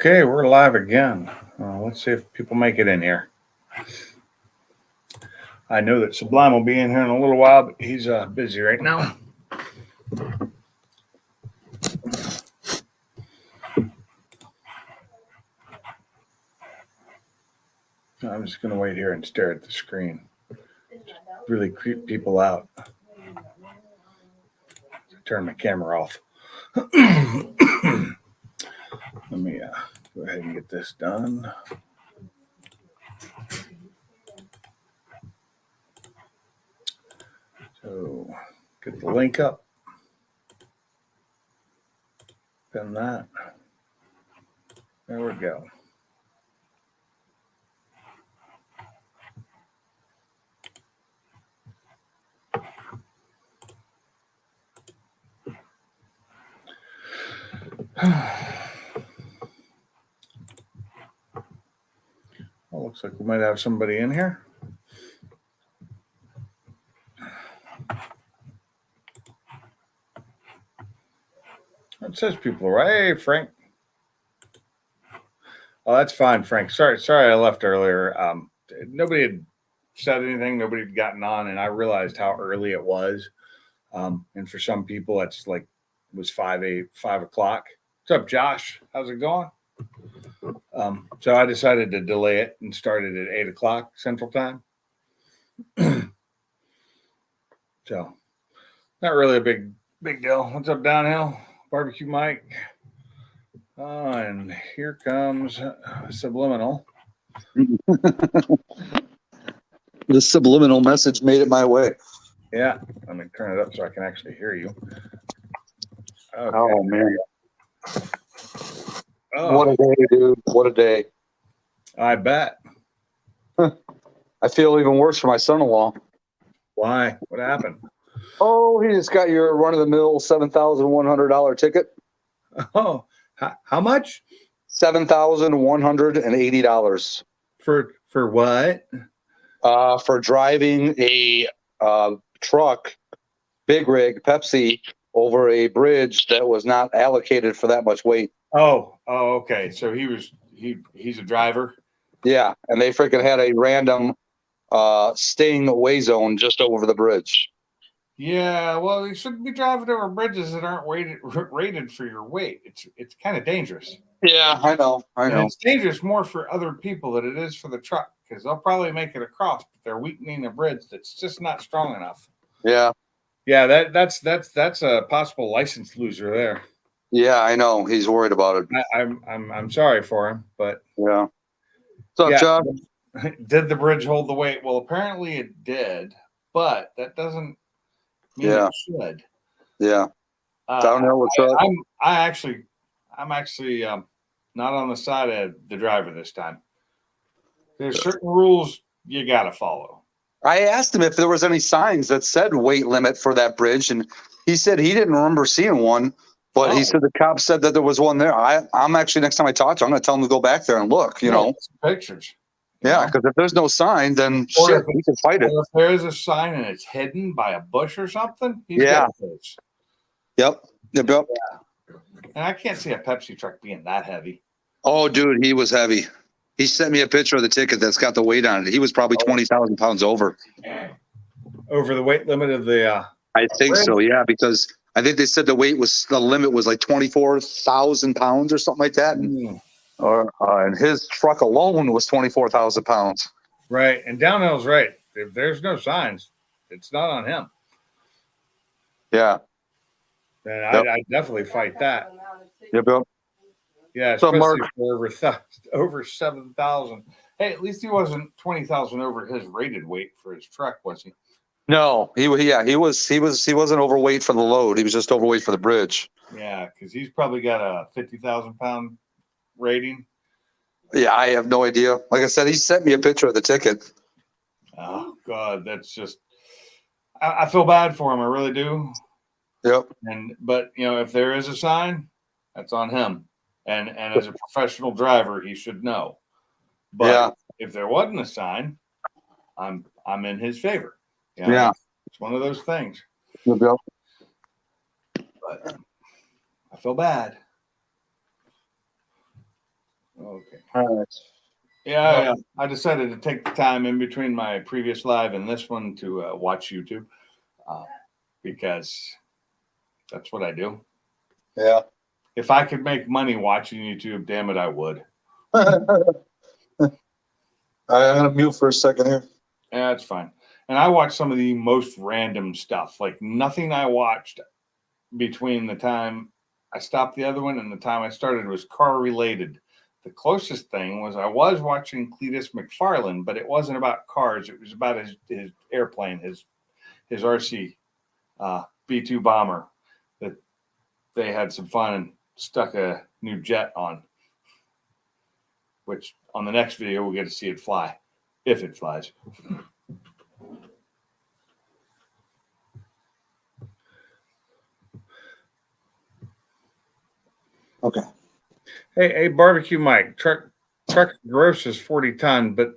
Okay, we're live again. Let's see if people make it in here. I know that Sublime will be in here in a little while, but he's busy right now. I'm just going to wait here and stare at the screen. Really creep people out. Turn my camera off. Let me go ahead and get this done. So, get the link up. Pin that. There we go. Well, looks like we might have somebody in here. It says people are right. Hey, Frank. Oh, that's fine, Frank. Sorry, I left earlier. Nobody had said anything. Nobody had gotten on, and I realized how early it was. And for some people, it's like it was 5 o'clock. What's up, Josh? How's it going? So I decided to delay it and started at 8 o'clock Central Time. So not really a big deal. What's up, Downhill? Barbecue Mike. And here comes Subliminal. The subliminal message made it my way. Yeah, let me turn it up so I can actually hear you. Okay. Oh, man. Oh. What a day, dude. What a day. I bet. I feel even worse for my son-in-law. Why? What happened? Oh, he just got your run-of-the-mill $7,100 ticket. Oh, how much? $7,180. For what? For driving a truck, big rig, Pepsi, over a bridge that was not allocated for that much weight. Oh, okay. So he's a driver. Yeah, and they freaking had a random sting away zone just over the bridge. Yeah, well, you shouldn't be driving over bridges that aren't rated for your weight. It's kind of dangerous. Yeah, I know. And it's dangerous more for other people than it is for the truck because they'll probably make it across, but they're weakening a bridge that's just not strong enough. Yeah. Yeah, that's a possible license loser there. Yeah, I know. He's worried about it. I'm sorry for him, but yeah. What's up, John? Did the bridge hold the weight? Well, apparently it did, but that doesn't mean it should. Yeah. Downhill, what's up? I'm actually not on the side of the driver this time. There's certain rules you got to follow. I asked him if there was any signs that said weight limit for that bridge, and he said he didn't remember seeing one, but he said the cop said that there was one there. I'm actually, next time I talk to him, I'm going to tell him to go back there and look, you know. Pictures. Yeah, because if there's no sign, then shit, we can fight it. If there is a sign and it's hidden by a bush or something, he's Yep. Yeah. And I can't see a Pepsi truck being that heavy. Oh, dude, he was heavy. He sent me a picture of the ticket that's got the weight on it. He was probably 20,000 pounds over. Over the weight limit of the I think so, yeah, because I think they said the limit was like 24,000 pounds or something like that. And his truck alone was 24,000 pounds. Right. And Downhill's right. If there's no signs, it's not on him. Yeah. And I definitely fight that. Yep. Yeah, especially for over 7,000. Hey, at least he wasn't 20,000 over his rated weight for his truck, was he? No, he wasn't overweight for the load. He was just overweight for the bridge. Yeah, because he's probably got a 50,000 pound rating. Yeah, I have no idea. Like I said, he sent me a picture of the ticket. Oh God, that's just. I feel bad for him. I really do. Yep. But if there is a sign, that's on him. And as a professional driver, he should know. But if there wasn't a sign, I'm in his favor. It's one of those things. Yep. But I feel bad. Okay. All right. Yeah, I decided to take the time in between my previous live and this one to watch YouTube because that's what I do. Yeah. If I could make money watching YouTube, damn it, I would. I'm gonna mute for a second here. Yeah, that's fine. And I watch some of the most random stuff. Like nothing I watched between the time I stopped the other one and the time I started was car related. The closest thing was I was watching Cletus McFarland, but it wasn't about cars. It was about his airplane, his RC B-2 bomber that they had some fun and stuck a new jet on, which on the next video we'll get to see it fly, if it flies. Okay. Hey, barbecue Mike, truck gross is 40 ton, but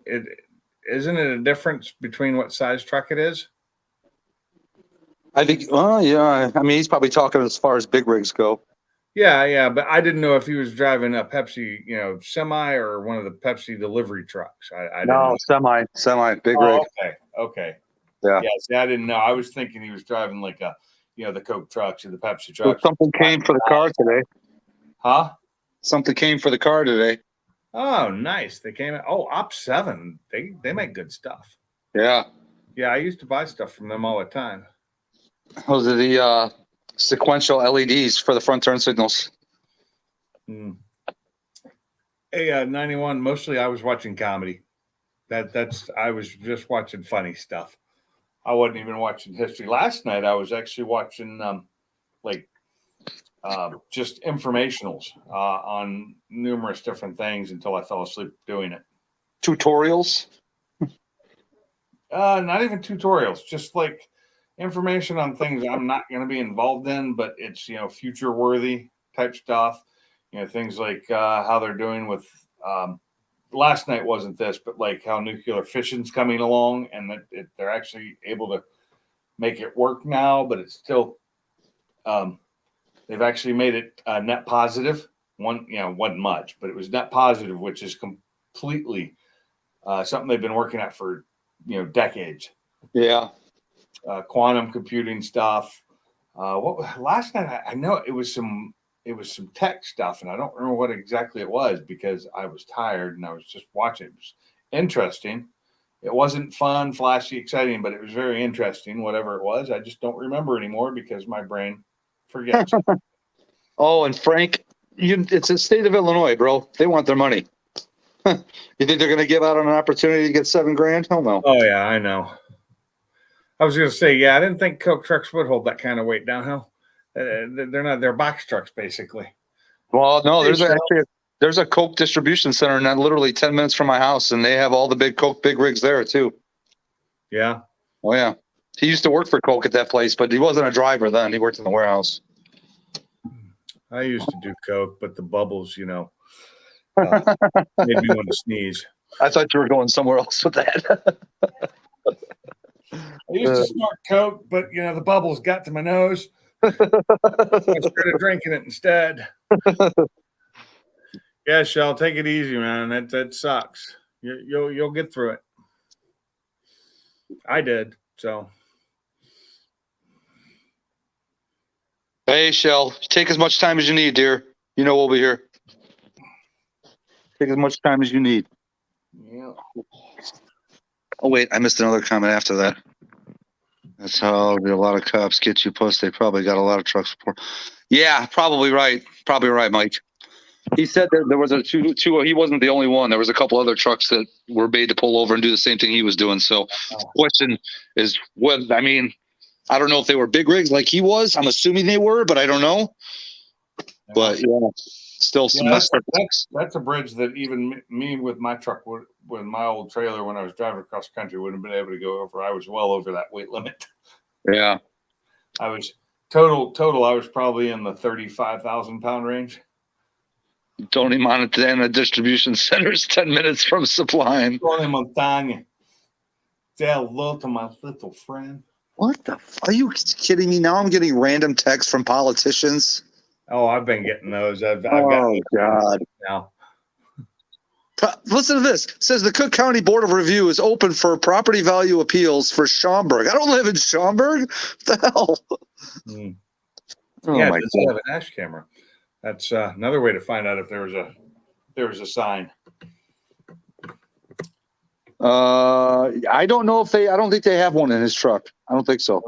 isn't it a difference between what size truck it is? I think, well, yeah. I mean, he's probably talking as far as big rigs go. Yeah, but I didn't know if he was driving a Pepsi, semi or one of the Pepsi delivery trucks. I didn't know. Semi, big rig. Okay. Yeah. See, I didn't know. I was thinking he was driving like the Coke trucks or the Pepsi So trucks. something came for the car today. Huh? Something came for the car today. Oh, nice. They came. Oh, Op7. They make good stuff. Yeah. Yeah, I used to buy stuff from them all the time. Those are the sequential LEDs for the front turn signals. Hey, 91. Mostly I was watching comedy. I was just watching funny stuff. I wasn't even watching history. Last night I was actually watching just informationals on numerous different things until I fell asleep doing it. Tutorials? Not even tutorials, just like information on things I'm not going to be involved in, but it's, future worthy type stuff. Things like how they're doing with last night wasn't this, but like how nuclear fission's coming along and that they're actually able to make it work now, but it's still they've actually made it net positive. Wasn't much, but it was net positive, which is completely something they've been working at for decades. Yeah. Quantum computing stuff. What last night? I know it was some tech stuff, and I don't remember what exactly it was because I was tired and I was just watching. It was interesting. It wasn't fun, flashy, exciting, but it was very interesting. Whatever it was, I just don't remember anymore because my brain forgets. Oh, and Frank, it's the state of Illinois, bro. They want their money. You think they're going to give out an opportunity to get $7,000? Hell no. Oh yeah, I know. I was going to say, I didn't think Coke trucks would hold that kind of weight downhill. They're not. They're box trucks, basically. Well, no, there's a Coke distribution center not literally 10 minutes from my house, and they have all the big Coke big rigs there too. Yeah. Oh yeah. He used to work for Coke at that place, but he wasn't a driver then. He worked in the warehouse. I used to do Coke, but the bubbles, made me want to sneeze. I thought you were going somewhere else with that. I used to snort Coke, but the bubbles got to my nose. I started drinking it instead. Yeah, Shell, take it easy, man. That sucks. You'll get through it. I did, so. Hey, Shell, take as much time as you need, dear. We'll be here. Take as much time as you need. Yeah. Oh, wait, I missed another comment after that. That's how a lot of cops get you, plus they probably got a lot of trucks for. Yeah, probably right. Probably right, Mike. He said that there was two. He wasn't the only one. There was a couple other trucks that were made to pull over and do the same thing he was doing. So, question is, I don't know if they were big rigs like he was. I'm assuming they were, but I don't know. But still some. That's a bridge that even me with my truck, with my old trailer when I was driving across the country, wouldn't have been able to go over. I was well over that weight limit. Yeah. I was total. I was probably in the 35,000 pound range. Tony Montana distribution centers 10 minutes from supplying. Tony Montana. Say hello to my little friend. What the? Are you kidding me? Now I'm getting random texts from politicians. Oh, I've been getting those. I've got God. Now. Listen to this. It says the Cook County Board of Review is open for property value appeals for Schaumburg. I don't live in Schaumburg. What the hell? Mm. Oh Yeah, my does God. he have a dash camera? That's another way to find out if there was a sign. I don't know if I don't think they have one in his truck. I don't think so.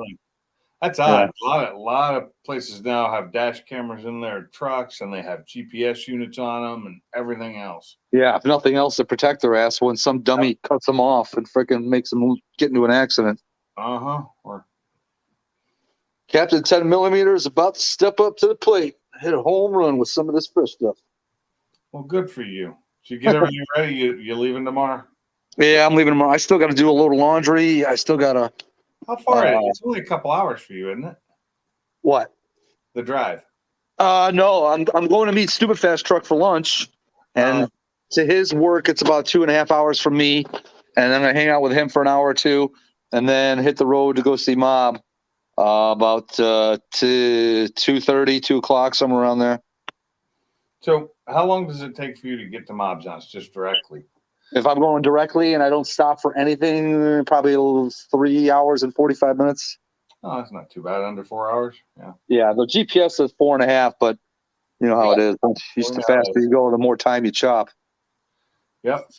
That's odd. A lot of places now have dash cameras in their trucks, and they have GPS units on them and everything else. Yeah, if nothing else to protect their ass when some dummy cuts them off and freaking makes them get into an accident. Or Captain 10 millimeter is about to step up to the plate, hit a home run with some of this fresh stuff. well, good for you. So you get everything ready. You leaving tomorrow? Yeah, I'm leaving tomorrow. I still got to do a load of laundry. I still got to. How far? It's only a couple hours for you, isn't it? What? The drive. No, I'm going to meet Stupid Fast Truck for lunch, and to his work, it's about 2.5 hours from me, and I'm gonna hang out with him for an hour or two, and then hit the road to go see Mom. About 2:30, 2 o'clock, somewhere around there. So how long does it take for you to get to Mob's house just directly? If I'm going directly and I don't stop for anything, probably 3 hours and 45 minutes. Oh, that's not too bad. Under 4 hours. Yeah. Yeah, the GPS says 4.5, but you know how it is. The faster you go, the more time you chop. Yep.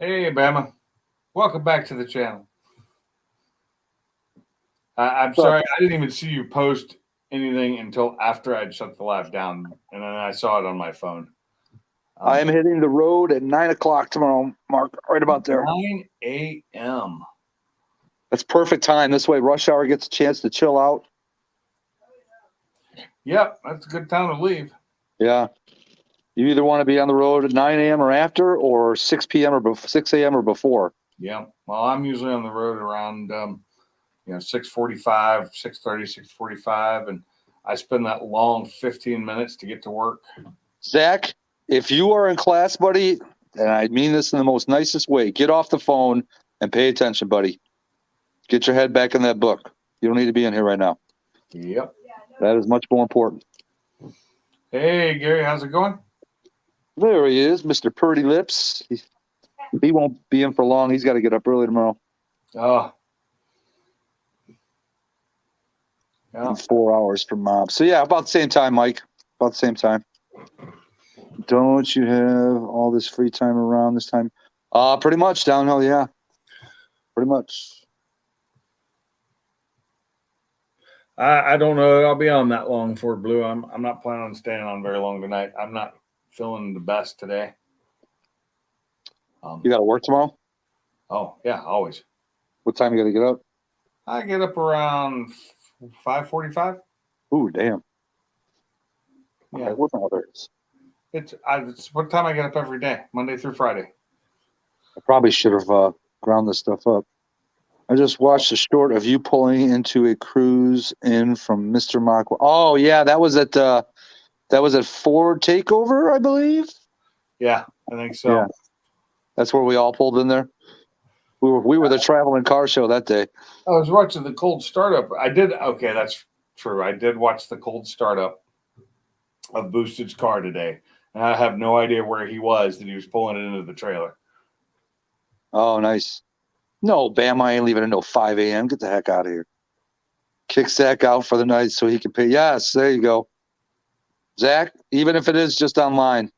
Hey, Bama. Welcome back to the channel. I'm sorry, I didn't even see you post anything until after I'd shut the live down, and then I saw it on my phone. I am hitting the road at 9 o'clock tomorrow, Mark, right about there. 9 a.m. That's perfect time. This way, rush hour gets a chance to chill out. Yep, that's a good time to leave. Yeah. You either want to be on the road at 9 a.m. or after, or 6 p.m. or 6 a.m. or before. Yeah. Well, I'm usually on the road around 6:45, 6:30, 6:45, and I spend that long 15 minutes to get to work. Zach, if you are in class, buddy, and I mean this in the most nicest way, get off the phone and pay attention, buddy. Get your head back in that book. You don't need to be in here right now. Yep. That is much more important. Hey, Gary, how's it going? There he is, Mr. Purdy Lips. He won't be in for long. He's got to get up early tomorrow. Oh. Yeah. In 4 hours from Mom. So, yeah, about the same time, Mike. About the same time. Don't you have all this free time around this time? Pretty much downhill, yeah. Pretty much. I don't know. I'll be on that long for Blue. I'm not planning on staying on very long tonight. I'm not feeling the best today. You got to work tomorrow? Oh, yeah, always. What time you got to get up? I get up around 5:45. Ooh, damn. Yeah. Okay, what others? It's what time I get up every day, Monday through Friday. I probably should have ground this stuff up. I just watched a short of you pulling into a cruise in from Mr. Mock. Oh yeah, that was at Ford Takeover, I believe. Yeah, I think so. Yeah. That's where we all pulled in there. We were the traveling car show that day. I was watching the cold startup. Okay, that's true. I did watch the cold startup of Boosted's car today, and I have no idea where he was that he was pulling it into the trailer. Oh, nice. No, Bam, I ain't leaving until 5 a.m. Get the heck out of here. Kick Zach out for the night so he can pay. Yes, there you go. Zach, even if it is just online,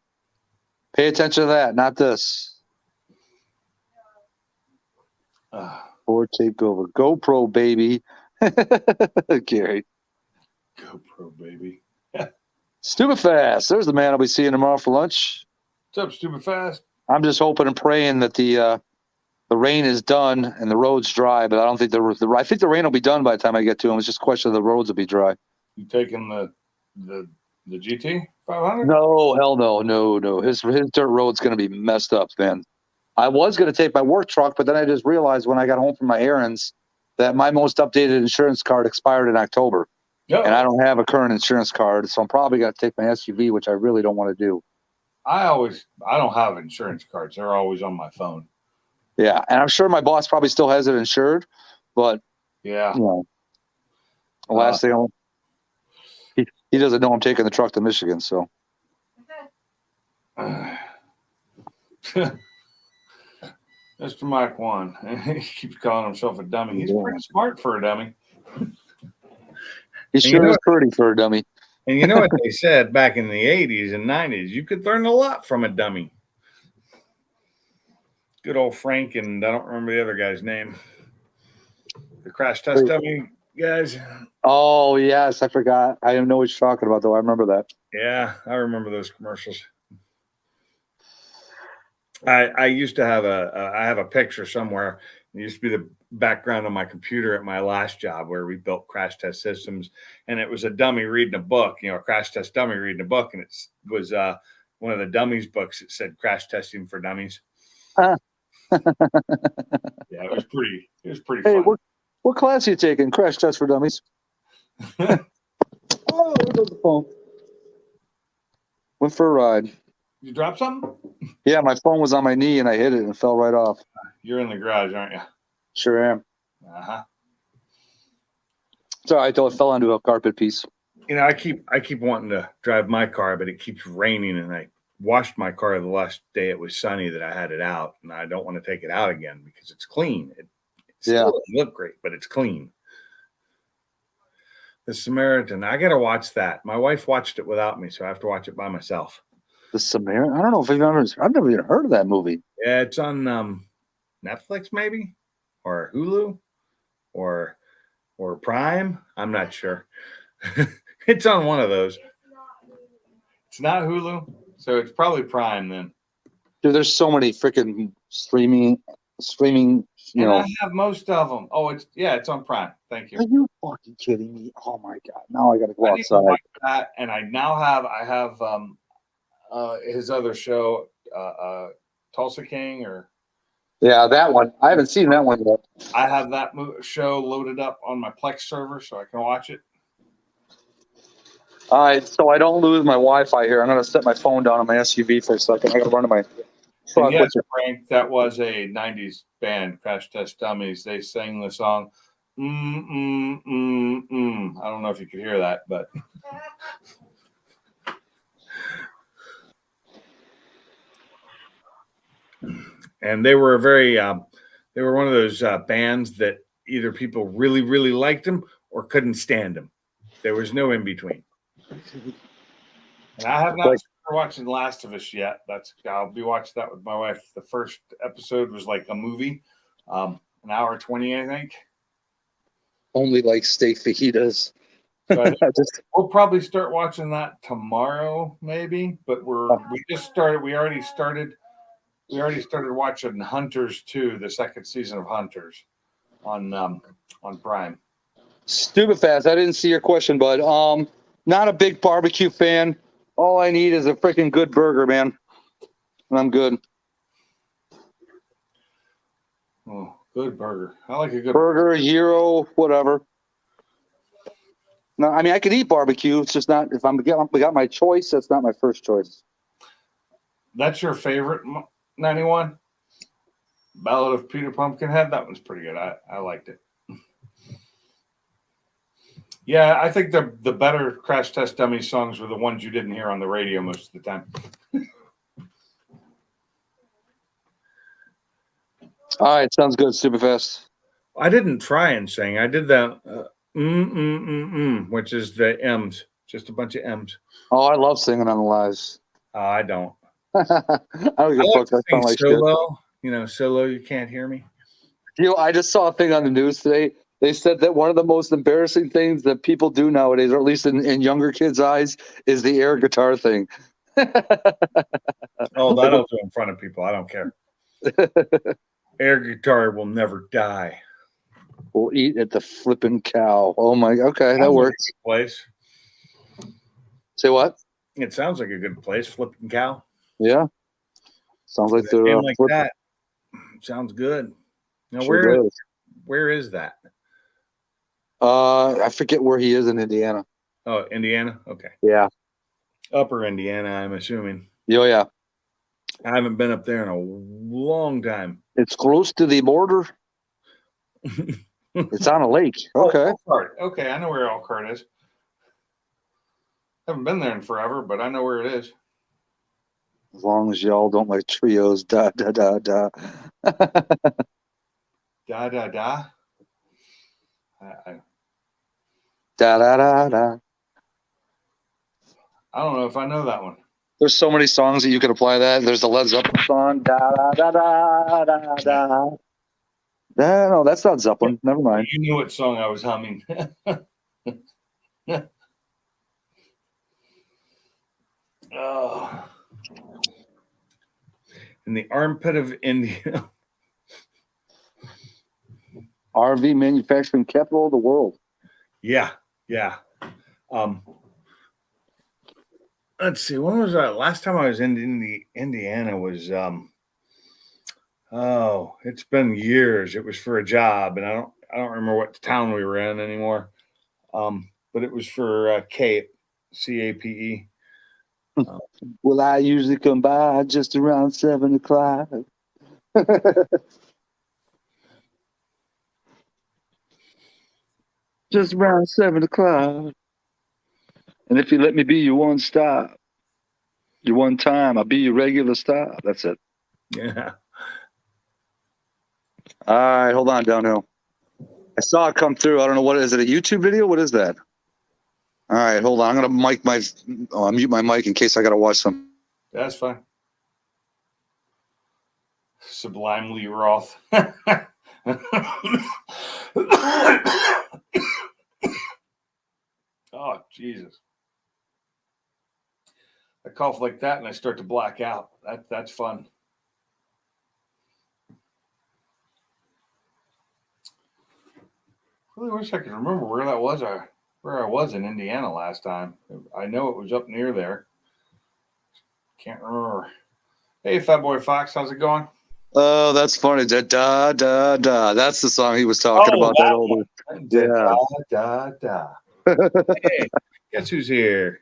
pay attention to that, not this. Ford Takeover. GoPro, baby. Gary. GoPro, baby. Stupid Fast. There's the man I'll be seeing tomorrow for lunch. What's up, Stupid Fast? I'm just hoping and praying that the rain is done and the road's dry, but I don't think I think the rain will be done by the time I get to him. It's just a question of the roads will be dry. You taking the GT 500? No, hell no. His dirt road's going to be messed up, man. I was going to take my work truck, but then I just realized when I got home from my errands that my most updated insurance card expired in October. No. And I don't have a current insurance card, so I'm probably going to take my SUV, which I really don't want to do. I don't have insurance cards. They're always on my phone. Yeah, and I'm sure my boss probably still has it insured, but yeah, the last thing he doesn't know I'm taking the truck to Michigan, so. Mr. Mike won. He keeps calling himself a dummy. He's pretty smart for a dummy. He sure is pretty for a dummy. And you know what they said back in the 80s and 90s? You could learn a lot from a dummy. Good old Frank, and I don't remember the other guy's name. The crash test dummy guys. Oh, yes. I forgot. I know what you're talking about, though. I remember that. Yeah, I remember those commercials. I used to have I have a picture somewhere. It used to be the background on my computer at my last job where we built crash test systems, and it was a dummy reading a book, a crash test dummy reading a book, and it was one of the dummies books. It said crash testing for dummies. Yeah, it was pretty Hey, fun. what class are you taking? Crash test for dummies. Oh, there goes the phone. Went for a ride. You drop something? Yeah, my phone was on my knee and I hit it and it fell right off. You're in the garage, aren't you? Sure am. Uh-huh. It's all right, though. It fell onto a carpet piece. I keep wanting to drive my car, but it keeps raining, and I washed my car the last day it was sunny that I had it out, and I don't want to take it out again because it's clean. It still doesn't look great, but it's clean. The Samaritan, I gotta watch that. My wife watched it without me, so I have to watch it by myself. The Samaritan? I don't know if I've never even heard of that movie. Yeah, it's on Netflix maybe, or Hulu, or Prime. I'm not sure. It's on one of those. It's not Hulu, so it's probably Prime then. Dude, there's so many freaking streaming. I have most of them. Oh, it's on Prime. Thank you. Are you fucking kidding me? Oh my god! Now I gotta go outside. Watch that, and I have his other show, Tulsa King, or that one. I haven't seen that one yet. I have that show loaded up on my Plex server so I can watch it. All right, so I don't lose my Wi-Fi here. I'm gonna set my phone down on my SUV for a second. I gotta run to my truck. Yes, Frank, that was a '90s band, Crash Test Dummies. They sang the song I don't know if you could hear that, but and they were they were one of those bands that either people really, really liked them or couldn't stand them. There was no in between. And I have not started watching Last of Us yet. I'll be watching that with my wife. The first episode was like a movie, an hour 20, I think. Only like steak fajitas. So we'll probably start watching that tomorrow, maybe. But we already started watching Hunters 2, the second season of Hunters, on Prime. Stupid fast. I didn't see your question, bud. Not a big barbecue fan. All I need is a freaking good burger, man, and I'm good. Oh, good burger. I like a good burger, gyro, whatever. No, I mean I could eat barbecue. It's just not if we got my choice. That's not my first choice. That's your favorite 91? Ballad of Peter Pumpkinhead. That one's pretty good. I liked it. Yeah, I think the better Crash Test Dummy songs were the ones you didn't hear on the radio most of the time. All right, sounds good, Superfast. I didn't try and sing. I did that which is the M's, just a bunch of M's. Oh, I love singing on the lives. I don't. I don't give a fuck. That sound like solo. Shit. Solo. You can't hear me. I just saw a thing on the news today. They said that one of the most embarrassing things that people do nowadays, or at least in younger kids' eyes, is the air guitar thing. Oh, that'll do in front of people. I don't care. Air guitar will never die. We'll eat at the flipping cow. Oh my, okay, that works. Place. Say what? It sounds like a good place, flipping cow. Yeah. Sounds like they're like that. Sounds good. Now, sure where is that? I forget where he is in Indiana. Oh, Indiana? Okay. Yeah. Upper Indiana, I'm assuming. Oh, yeah. I haven't been up there in a long time. It's close to the border. It's on a lake. Okay. Okay, I know where Elkhart is. Haven't been there in forever, but I know where it is. As long as y'all don't like trios, da da da da. Da da da. I Da da da da. don't know if I know that one. There's so many songs that you could apply that. There's the Led Zeppelin song. Da da da da da da. No, that's not Zeppelin. Never mind. You knew what song I was humming. Oh. In the armpit of India. RV manufacturing capital of the world. Yeah. Let's see. When was that? Last time I was in Indiana was it's been years. It was for a job, and I don't remember what town we were in anymore. But it was for CAPE, CAPE. Well, I usually come by just around 7 o'clock. Just around 7 o'clock. And if you let me be your one stop, your one time, I'll be your regular stop. That's it. Yeah. All right, hold on, downhill. I saw it come through. I don't know what is it. A YouTube video? What is that? All right, hold on. I'm gonna mute my mic in case I gotta watch some. That's fine. Sublimely Roth. Oh, Jesus. I cough like that and I start to black out. That's fun. Really wish I could remember where that was. Where I was in Indiana last time. I know it was up near there. Can't remember. Hey, Fat Boy Fox, how's it going? Oh, that's funny. Da da da da. That's the song he was talking about. That old. Yeah. Da da da. Hey, guess who's here?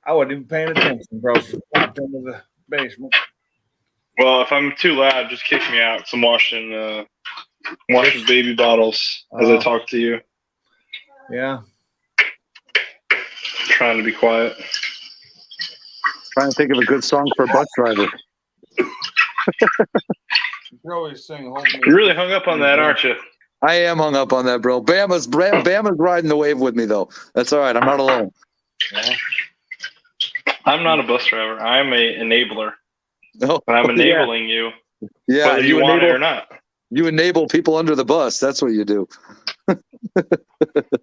I wasn't even paying attention, bro. So popped into the basement. Well, if I'm too loud, just kick me out. 'Cause I'm washing baby bottles as I talk to you. Yeah. Trying to be quiet. Trying to think of a good song for a bus driver. You can always sing "Hold Me." You're really hung up on that, aren't you? I am hung up on that, bro. Bama's riding the wave with me, though. That's all right. I'm not alone. Yeah. I'm not a bus driver. I'm a enabler. No, and I'm enabling you, yeah, whether you want it or not. You enable people under the bus. That's what you do.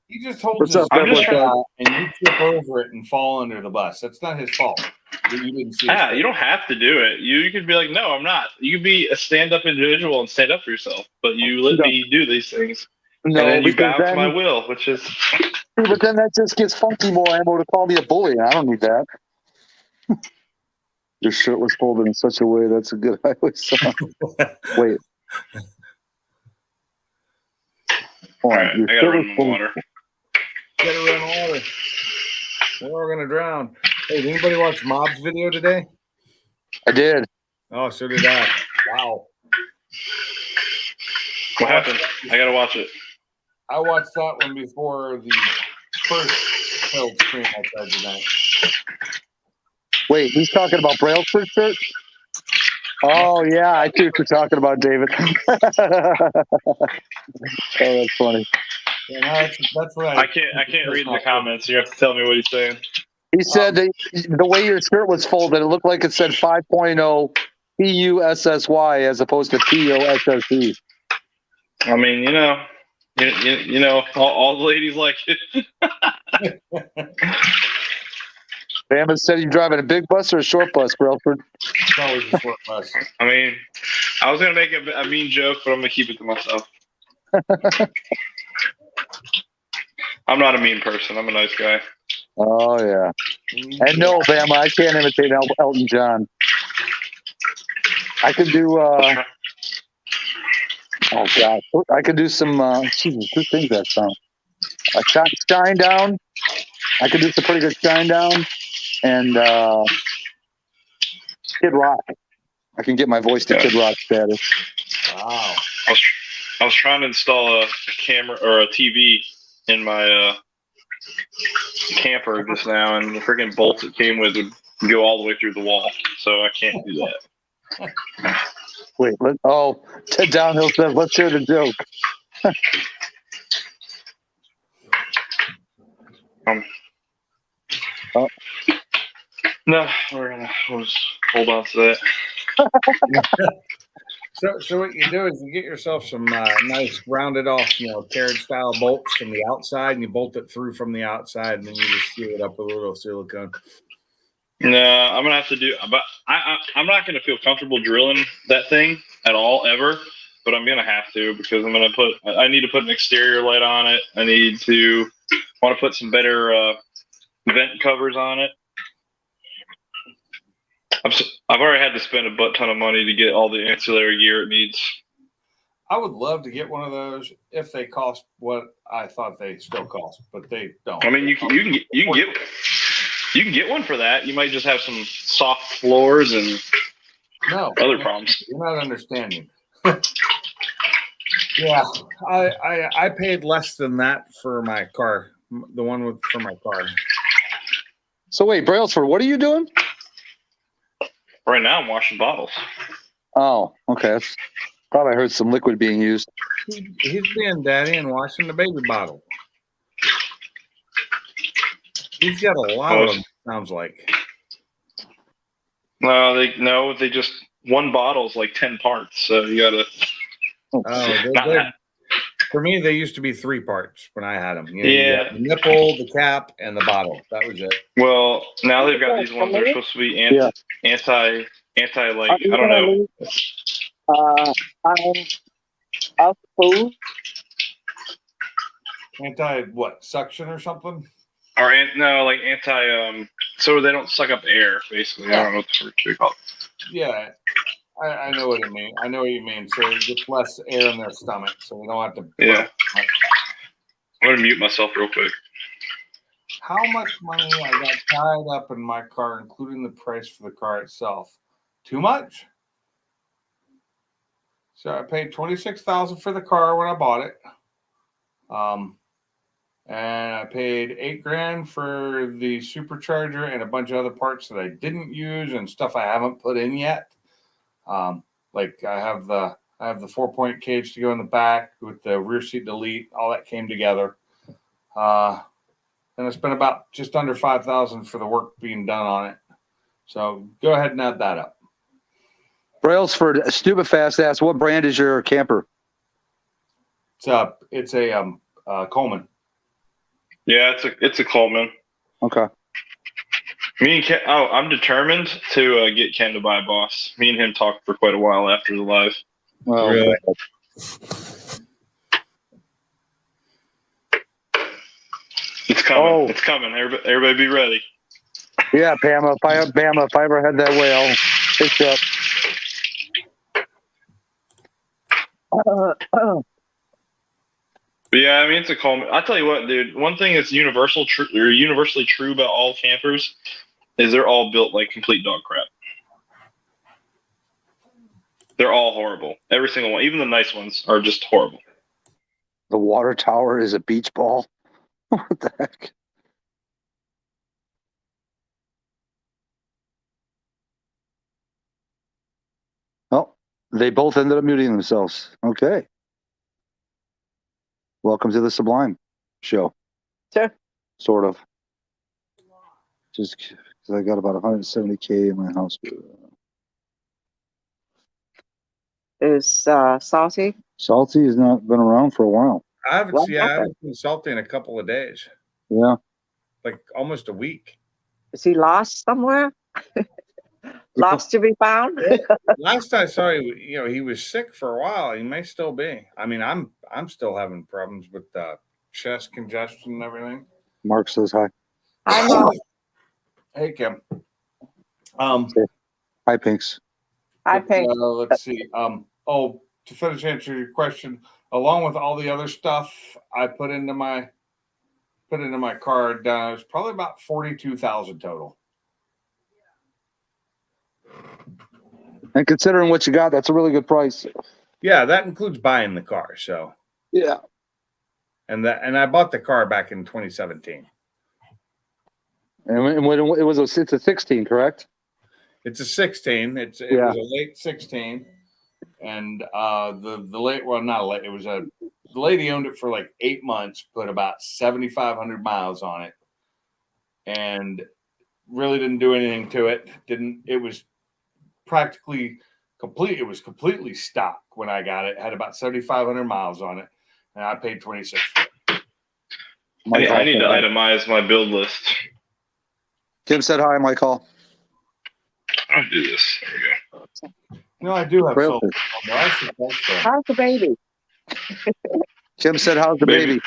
He just holds What's his up, Fat Boy foot and you trip over it and fall under the bus. That's not his fault. You didn't see. Yeah, you don't have to do it. You could be like, no, I'm not. You could be a stand-up individual and stand up for yourself, but you let me do these things, No, and then you bow because to my will, which is. But then that just gives funky more ammo to call me a bully. I don't need that. Your shirt was folded in such a way that's a good highway song. Wait. Hold on. All right, I gotta run my water. Gotta run water. We're gonna drown. Hey, did anybody watch Mob's video today? I did. Oh, so did I. Wow. What happened? I gotta watch it. I watched that one before the first filled stream I tried tonight. Wait, he's talking about Brailsford Church? Oh, yeah, I see what you're talking about, David. Oh, that's funny. Yeah, that's what I can't read the comments. You have to tell me what he's saying. He said that the way your shirt was folded, it looked like it said 5.0 P-U-S-S-Y as opposed to P-O-S-S-E. I mean, you know, all the ladies like it. Bama said you're driving a big bus or a short bus, Brailsford? It's always a short bus. I mean, I was gonna make a mean joke, but I'm gonna keep it to myself. I'm not a mean person. I'm a nice guy. Oh, yeah. And no, Bama, I can't imitate Elton John. I could do, oh, God. I could do some, Jesus, who sings that song? Shine Down. I could do some pretty good Shine Down. And Kid Rock. I can get my voice to Kid Rock status. Wow. I was trying to install a camera or a TV in my camper just now, and the freaking bolts it came with would go all the way through the wall. so I can't do that. Wait, Ted Downhill said, let's hear the joke. No, we'll just hold on to that. So what you do is you get yourself some nice rounded off, carriage style bolts from the outside, and you bolt it through from the outside, and then you just seal it up with a little silicone. No, I'm gonna have to do, but I'm not gonna feel comfortable drilling that thing at all ever. But I'm gonna have to because I need to put an exterior light on it. I want to put some better vent covers on it. I've already had to spend a butt ton of money to get all the ancillary gear it needs. I would love to get one of those if they cost what I thought they still cost, but they don't. I mean, you can get one for that. You might just have some soft floors and other problems. You're not understanding. Yeah, I paid less than that for my car, the one for my car. So wait, Brailsford, what are you doing? Right now, I'm washing bottles. Oh, okay. Thought I heard some liquid being used. He's being daddy and washing the baby bottle. He's got a lot of them, sounds like. No, they just one bottle's like 10 parts, so you gotta. For me, they used to be 3 parts when I had them. Yeah, the nipple, the cap, and the bottle. That was it. Well, now they've got these ones that are supposed to be anti like I don't know. Food. Anti what? Suction or something? Or like anti so they don't suck up air. Basically, I don't know what the word called. Yeah. I know what you mean. I know what you mean. So it gets less air in their stomach, so we don't have to. Yeah. I'm gonna mute myself real quick. How much money I got tied up in my car, including the price for the car itself? Too much. So I paid $26,000 for the car when I bought it. And I paid $8,000 for the supercharger and a bunch of other parts that I didn't use and stuff I haven't put in yet. Like I have the 4-point cage to go in the back with the rear seat delete. All that came together. And I spent about just under $5,000 for the work being done on it. So go ahead and add that up. Brailsford, Stupefast asks, what brand is your camper? It's a Coleman. Yeah, it's a Coleman. Okay. Me and Ken, I'm determined to get Ken to buy a Boss. Me and him talked for quite a while after the live. Well, really? It's coming. It's coming. Everybody be ready. Yeah, Bama. If I ever had that whale, it's up. But yeah, I mean, it's a Coleman. I tell you what, dude. One thing that's universally true about all campers is they're all built like complete dog crap. They're all horrible. Every single one. Even the nice ones are just horrible. The water tower is a beach ball. What the heck? Oh, they both ended up muting themselves. Okay. Welcome to the Sublime show. Sure. Sort of. Just because I got about 170K in my house. Is Salty? Salty has not been around for a while. I haven't seen Salty in a couple of days. Yeah. Like almost a week. Is he lost somewhere? Lost to be found? Last I saw, he was sick for a while. He may still be. I mean, I'm still having problems with chest congestion and everything. Mark says hi. I know. Hey, Kim. Hi, Pinks. I think. Let's see. To finish answering your question, along with all the other stuff I put into my car, it was probably about $42,000 total. And considering what you got, that's a really good price. Yeah, that includes buying the car. So yeah, and I bought the car back in 2017. And when it's a 16, correct? It's a 16. It Yeah. was a late 16, and the late well not late. It was the lady owned it for like 8 months, put about 7,500 miles on it, and really didn't do anything to it. It was practically complete. It was completely stock when I got it. Had about 7,500 miles on it, and I paid 26 for it. I need to itemize my build list. Kim said hi, Mike Hall. I'll do this. There we go. No, I do have Trail solar. I should post them. How's the baby? Kim said, how's the baby?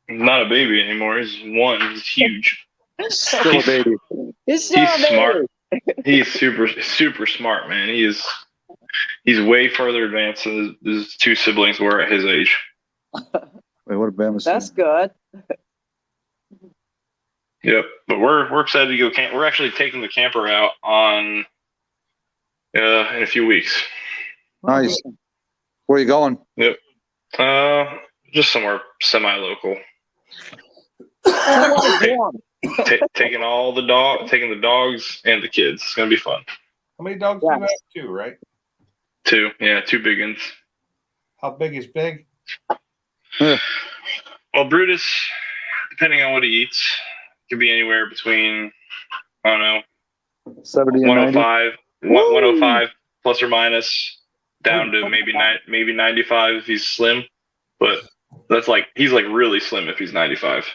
Not a baby anymore. He's one. He's huge. Still a baby. He's He's smart. He's super smart, man. He's way further advanced than his two siblings were at his age. Wait, what a Bama. That's good. Yep. But we're excited to go camp. We're actually taking the camper out on in a few weeks. Nice. Where are you going? Just somewhere semi-local. Taking the dogs and the kids. It's gonna be fun. How many dogs do you have? 2, right? 2 big ones. How big is big? Well, Brutus, depending on what he eats, could be anywhere between, I don't know, 70 and 90. 105 plus or minus, down to maybe 95 if he's slim. But that's he's really slim if he's 95.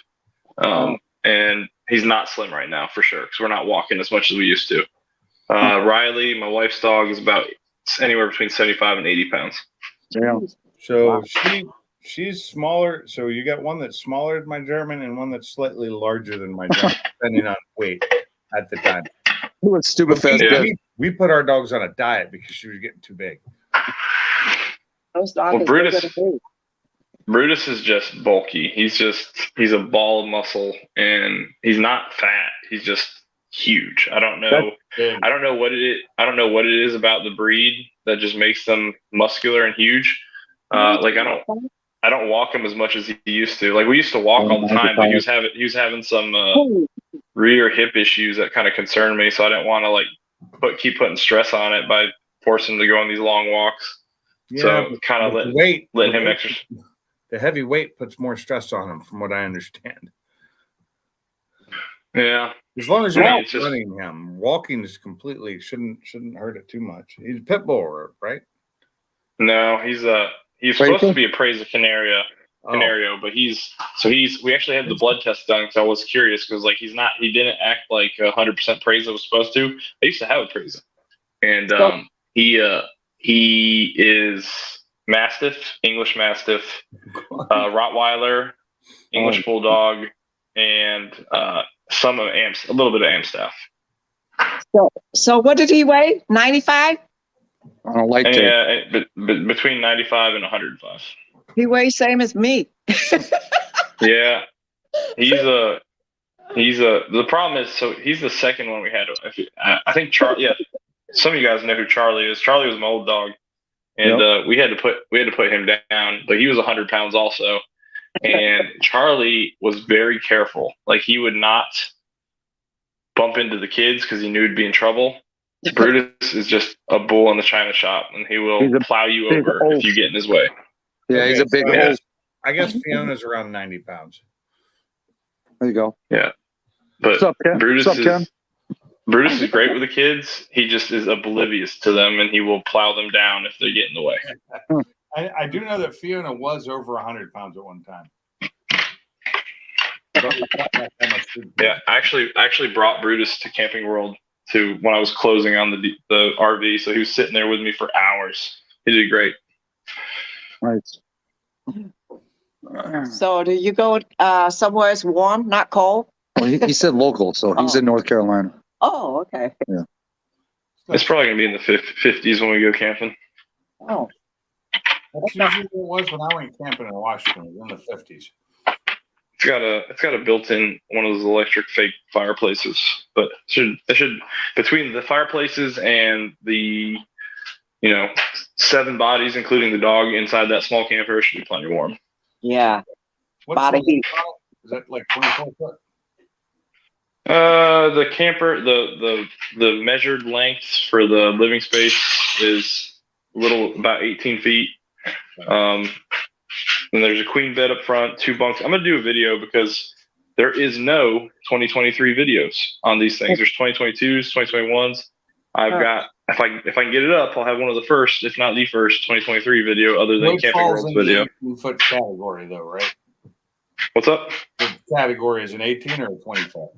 And he's not slim right now for sure, because we're not walking as much as we used to. Riley, my wife's dog, is about anywhere between 75 and 80 pounds. Yeah. So she's smaller. So you got one that's smaller than my German and one that's slightly larger than my German, depending on weight at the time. He was stupid fast. Yeah. We put our dogs on a diet because she was getting too big. Those dogs Well, Brutus is just bulky. He's a ball of muscle, and he's not fat. He's just huge. I don't know what it is about the breed that just makes them muscular and huge. I don't walk him as much as he used to. Like, we used to walk all the time, but he was having some rear hip issues that kind of concerned me. So I didn't want to keep putting stress on it by forcing him to go on these long walks. Yeah, so kind of letting him exercise. The heavy weight puts more stress on him, from what I understand. Yeah. As long as you're not just running him, walking is completely shouldn't hurt it too much. He's a pit bull, right? No, he's supposed to be a Presa Canario, but we actually had the blood test done because I was curious, because he didn't act like 100% Presa was supposed to. I used to have a Presa, and he is Mastiff, English Mastiff, Rottweiler, English Bulldog, and a little bit of Amstaff. So what did he weigh? 95? On a light day. Yeah, between 95 and 105. He weighs same as me. Yeah, the problem is, so he's the second one we had. I think Charlie. Yeah, some of you guys know who Charlie is. Charlie was my old dog, and we had to put him down, but he was 100 pounds also. And Charlie was very careful. Like, he would not bump into the kids because he knew he'd be in trouble. Brutus is just a bull in the china shop, and he will plow you over if you get in his way. Yeah, Okay, he's a big so old. I guess Fiona's around 90 pounds. There you go. Yeah, but What's up, Ken? Brutus What's up, Ken? Brutus is great with the kids. He just is oblivious to them, and he will plow them down if they get in the way. I do know that Fiona was over 100 pounds at one time. Yeah, I actually brought Brutus to Camping World when I was closing on the RV, so he was sitting there with me for hours. He did great. Nice. So do you go somewhere it's warm, not cold? Well, he said local, so he's in North Carolina. Oh, okay. It's probably gonna be in the 50s when we go camping. Oh, That's usually what it was when I went camping in Washington, in the 50s. It's got a built-in one of those electric fake fireplaces, but it should between the fireplaces and the 7 bodies, including the dog, inside that small camper, it should be plenty warm. yeah. What's Body the- heat. Is that like 24 foot? The camper, the measured length for the living space is about 18 feet. And there's a queen bed up front, 2 bunks. I'm gonna do a video because there is no 2023 videos on these things. There's 2022s, 2021s. I've got if I can get it up, I'll have one of the first, if not the first, 2023 video other than What Camping falls World's in the video. 18-foot category, though, right? What's up? The category is an 18 or a 24?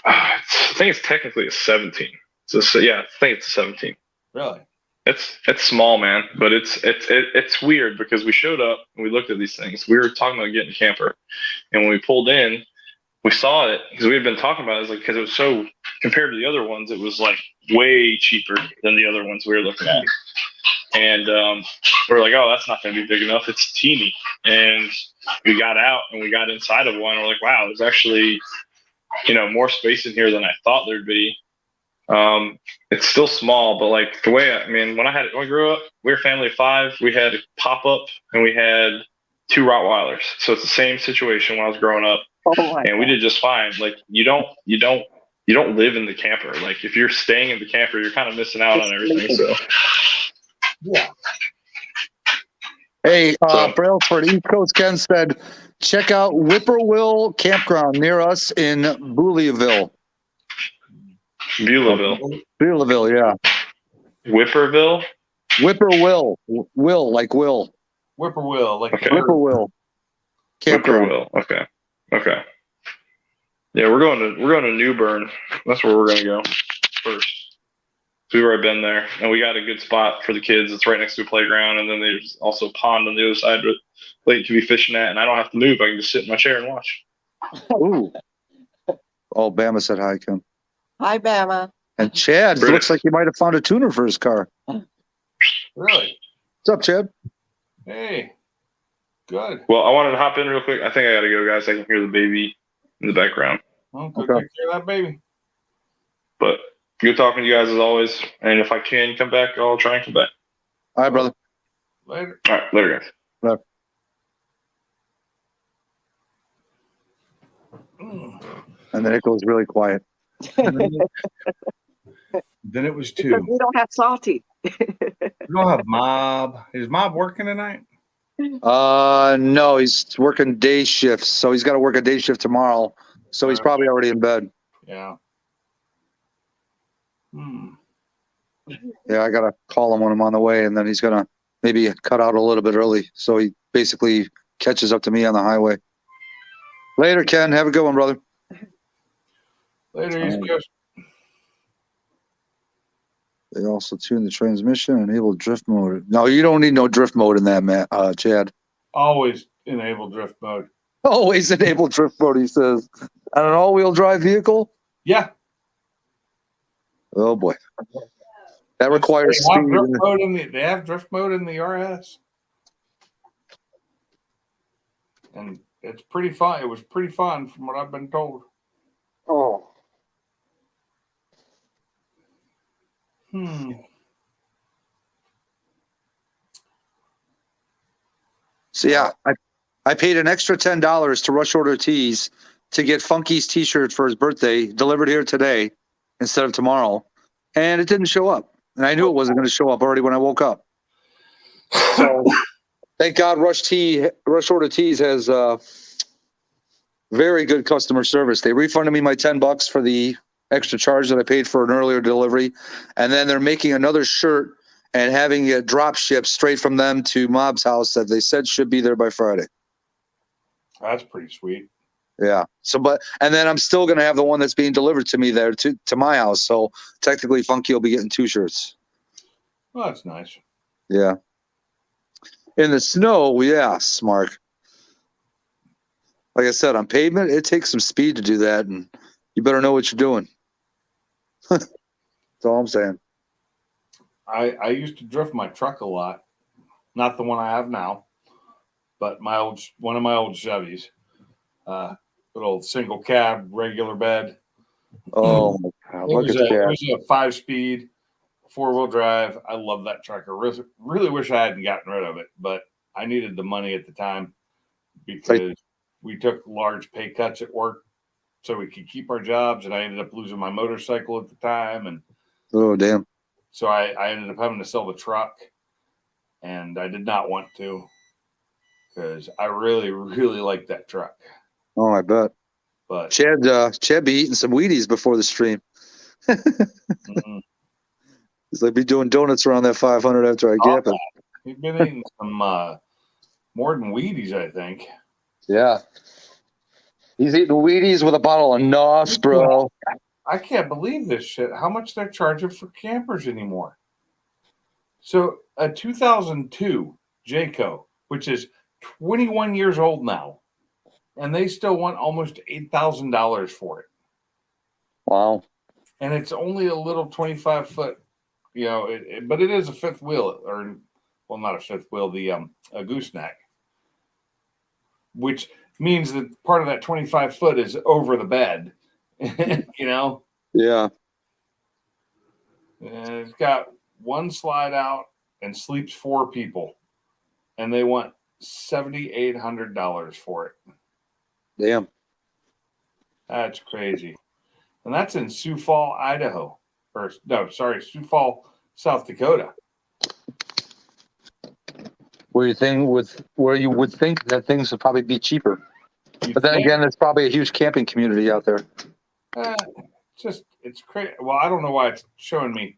I think it's technically a 17. So yeah, I think it's a 17. Really? It's small, man, but it's weird because we showed up and we looked at these things. We were talking about getting a camper, and when we pulled in, we saw it because we had been talking about it. Like because it was so compared to the other ones, it was like way cheaper than the other ones we were looking at. And we're like, oh, that's not going to be big enough. It's teeny. And we got out and we got inside of one. We're like, wow, there's actually more space in here than I thought there'd be. It's still small, but like the way when I grew up, we were a family of 5. We had a pop up and we had 2 Rottweilers. So it's the same situation when I was growing up, and we did just fine. Like you don't live in the camper. Like if you're staying in the camper, you're kind of missing out on everything. So Yeah. Hey, Brailsford, East Coast Ken said, check out Whippoorwill Campground near us in Bouleville. Beulahville, yeah. Whippoorwill? Whippoorwill. Will, like Will. Whippoorwill, like okay. Whippoorwill. Campground. Whippoorwill. Okay. Yeah, we're going to New Bern. That's where we're gonna go first. We've already been there, and we got a good spot for the kids. It's right next to a playground, and then there's also a pond on the other side lake to be fishing at, and I don't have to move. I can just sit in my chair and watch. Ooh. Oh, Bama said hi, Ken. Hi, Bama. And Chad looks like he might have found a tuner for his car. Really? What's up, Chad? Hey, good. Well, I wanted to hop in real quick. I think I got to go, guys. I can hear the baby in the background. Well, go Okay. take care of that baby. But good talking to you guys as always. And if I can come back, I'll try and come back. All right, brother. Later. All right, later, guys. Bye. And then it goes really quiet. Then it was Because 2. we don't have salty. We don't have Mob. Is Mob working tonight? No, he's working day shifts, so he's got to work a day shift tomorrow. So he's probably already in bed. Yeah. Yeah, I gotta call him when I'm on the way, and then he's gonna maybe cut out a little bit early, so he basically catches up to me on the highway. Later, Ken. Have a good one, brother. Later, East Coast. They also tune the transmission and enable drift mode. No, you don't need no drift mode in that, Chad. Always enable drift mode. Always enable drift mode, he says. On an all-wheel drive vehicle? Yeah. Oh, boy. That requires They have speed. drift mode they have drift mode in the RS. And it's pretty fun. It was pretty fun from what I've been told. Oh. So, yeah, I paid an extra $10 to Rush Order Tees to get Funky's t-shirt for his birthday delivered here today instead of tomorrow. And it didn't show up. And I knew it wasn't going to show up already when I woke up. So thank God Rush Order Tees has very good customer service. They refunded me my $10 for the extra charge that I paid for an earlier delivery. And then they're making another shirt and having it drop shipped straight from them to Mob's house that they said should be there by Friday. That's pretty sweet. Yeah. And then I'm still going to have the one that's being delivered to me there to my house. So technically Funky will be getting 2 shirts. Well, that's nice. Yeah. In the snow, yes, Mark. Like I said, on pavement, it takes some speed to do that, and you better know what you're doing. That's all I'm saying. I used to drift my truck a lot. Not the one I have now, but one of my old Chevys. Little single cab, regular bed. Oh, my God. Look at It that. was a 5-speed, 4-wheel drive. I love that truck. I really wish I hadn't gotten rid of it, but I needed the money at the time because we took large pay cuts at work. so we could keep our jobs. And I ended up losing my motorcycle at the time. And Oh, damn. so I ended up having to sell the truck. And I did not want to because I really, really liked that truck. Oh, I bet. But Chad be eating some Wheaties before the stream. mm, He's like, be doing donuts around that 500 after I gap it. he's been eating some more than Wheaties, I think. Yeah. He's eating Wheaties with a bottle of Nos, bro. I can't believe this shit. How much they're charging for campers anymore? So a 2002 Jayco, which is 21 years old now, and they still want almost $8,000 for it. Wow. And it's only a little 25 foot, but it is a fifth wheel, or well, not a fifth wheel, a gooseneck, which means that part of that 25 foot is over the bed, Yeah. And it's got one slide out and sleeps 4 people, and they want $7,800 for it. Damn. That's crazy. And that's in Sioux Falls, Idaho. Sioux Falls, South Dakota. Where you would think that things would probably be cheaper. But then again, there's probably a huge camping community out there. It's crazy. Well, I don't know why it's showing me.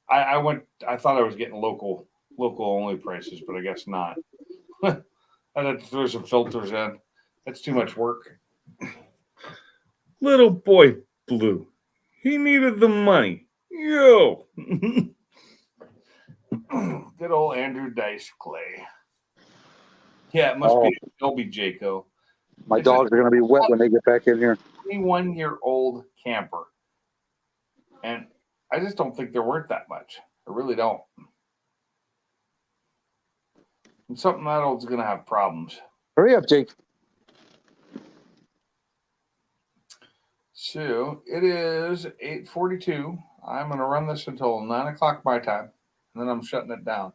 I thought I was getting local only prices, but I guess not. I'd have to throw some filters in. That's too much work. Little boy Blue. He needed the money. Yo. Good old Andrew Dice Clay. Yeah, it must be Shelby Jayco. My dogs are going to be wet when they get back in here. 21-year-old camper. And I just don't think they're worth that much. I really don't. And something that old's going to have problems. Hurry up, Jake. So it is 8:42. I'm going to run this until 9 o'clock my time, and then I'm shutting it down.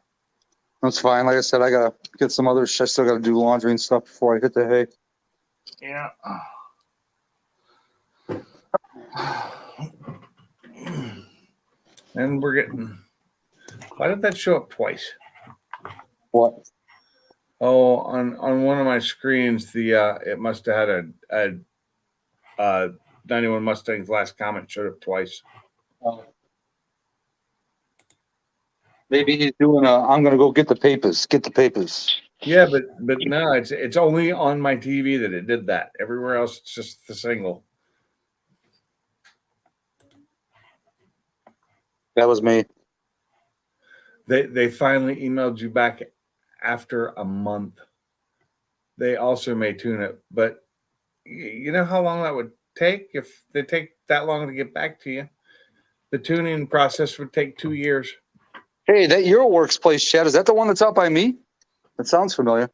That's fine. Like I said, I got to get some other shit. I still got to do laundry and stuff before I hit the hay. Yeah. And we're getting. Why did that show up twice? What? Oh, on one of my screens, it must have had a 91 Mustang's last comment showed up twice. Oh. Maybe he's doing I'm going to go get the papers. Get the papers. Yeah, but no, it's only on my TV that it did that. Everywhere else, it's just the single. That was me. They finally emailed you back after a month. They also may tune it, but you know how long that would take if they take that long to get back to you? The tuning process would take 2 years. Hey, that your workplace, Chad, is that the one that's out by me? That sounds familiar.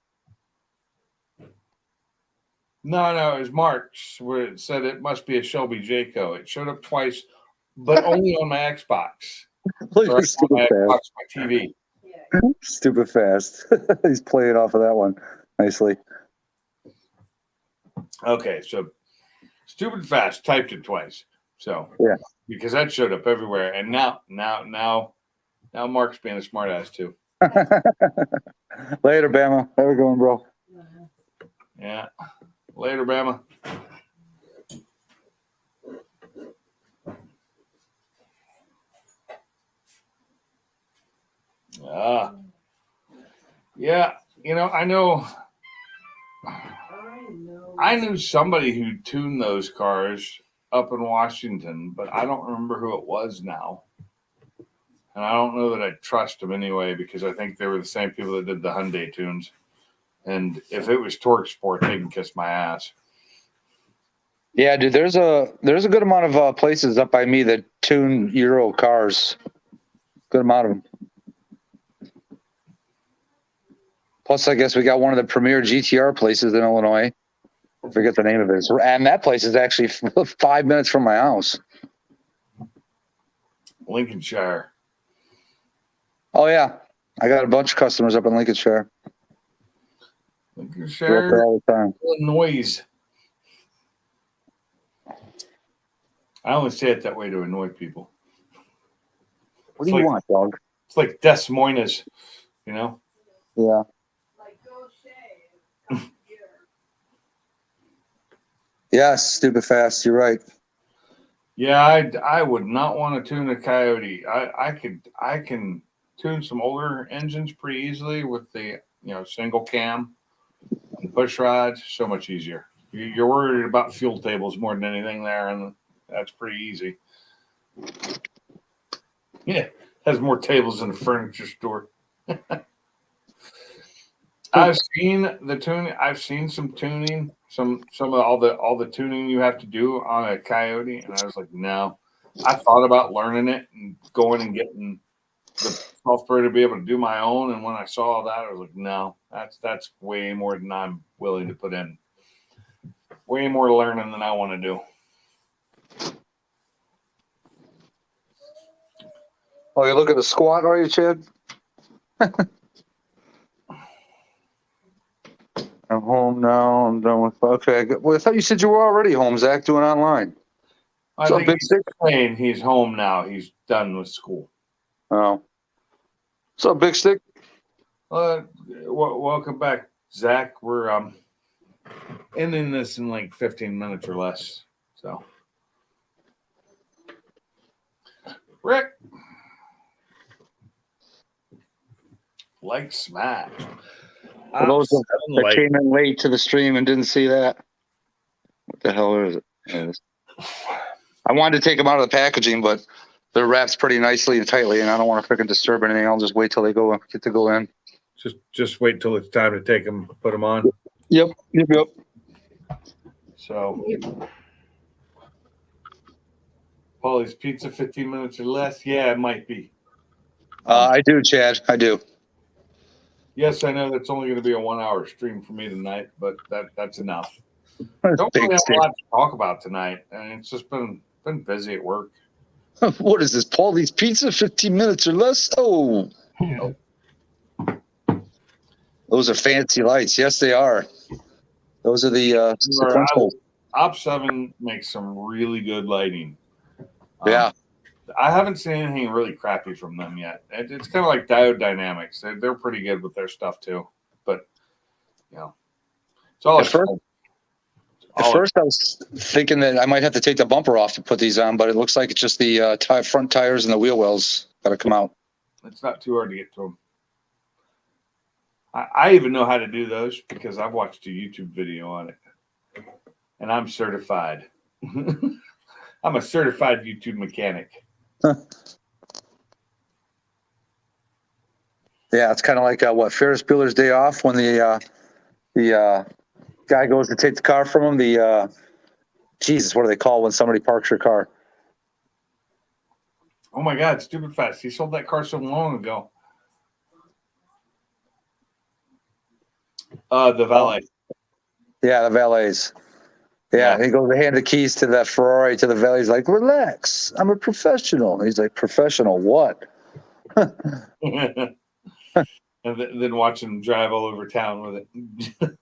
No, it was Mark's where it said it must be a Shelby Jayco. It showed up twice, but only on my Xbox. Look Or at stupid my Xbox, fast. my TV. Stupid fast. He's playing off of that one nicely. Okay, so stupid fast typed it twice. So yeah, because that showed up everywhere, and now Mark's being a smartass too. Later, Bama. Have a good one, bro. Yeah, later, Bama. Yeah, I knew somebody who tuned those cars up in Washington, but I don't remember who it was now. And I don't know that I trust them anyway, because I think they were the same people that did the Hyundai tunes. And if it was Torque Sport, they can kiss my ass. Yeah, dude, there's a good amount of places up by me that tune Euro cars. Good amount of them. Plus, I guess we got one of the premier GTR places in Illinois. I forget the name of it. And that place is actually 5 minutes from my house. Lincolnshire. Oh, yeah. I got a bunch of customers up in Lincolnshire. Lincolnshire, All the time. Illinois. I only say it that way to annoy people. What do It's you like- want, dog? It's like Des Moines, you know? Yeah. Yes, stupid fast. You're right. Yeah, I would not want to tune a Coyote. I can tune some older engines pretty easily with the single cam and push rods. So much easier. You're worried about fuel tables more than anything there, and that's pretty easy. Yeah, has more tables than a furniture store. I've seen the tuning. I've seen some tuning, some of all the tuning you have to do on a Coyote, and I was like, no. I thought about learning it and going and getting the software to be able to do my own. And when I saw that, I was like, no, that's way more than I'm willing to put in. Way more learning than I want to do. Oh, you look at the squat, are you, Chad? I'm home now. I'm done with. Okay. Well, I thought you said you were already home, Zach, doing online. I So think big he's stick. saying he's home now. He's done with school. Oh. So big stick. Welcome back, Zach. We're ending this in like 15 minutes or less. So, Rick, like smash. For those that Like, came in late to the stream and didn't see that, what the hell is it? There it is. I wanted to take them out of the packaging, but they're wrapped pretty nicely and tightly, and I don't want to freaking disturb anything. I'll just wait till they get to go in. just wait till it's time to take them, put them on. Yep. So, Paulie's Pizza, 15 minutes or less. Yeah, it might be. I do, Chad. I do. Yes, I know that's only going to be a 1 hour stream for me tonight, but that's enough. Don't Big really have stick. a lot to talk about tonight, and it's just been busy at work. What is this? Paulie's Pizza, 15 minutes or less? Oh. Those are fancy lights. Yes, they are. Those are the sequential. Op 7 makes some really good lighting. Yeah. I haven't seen anything really crappy from them yet. It's kind of like Diode Dynamics. They're pretty good with their stuff too. But, it's all At first- At first, I was thinking that I might have to take the bumper off to put these on, but it looks like it's just the front tires and the wheel wells got to come out. It's not too hard to get to them. I even know how to do those because I've watched a YouTube video on it. And I'm certified. I'm a certified YouTube mechanic. Yeah, it's kind of like Ferris Bueller's Day Off when the guy goes to take the car from him. Jesus, what do they call when somebody parks your car? Oh my God, stupid fast. He sold that car so long ago. The valet. Yeah, the valets. Yeah, he goes to hand the keys to the Ferrari to the valet. He's like, relax, I'm a professional. He's like, professional what? And then watch him drive all over town with it.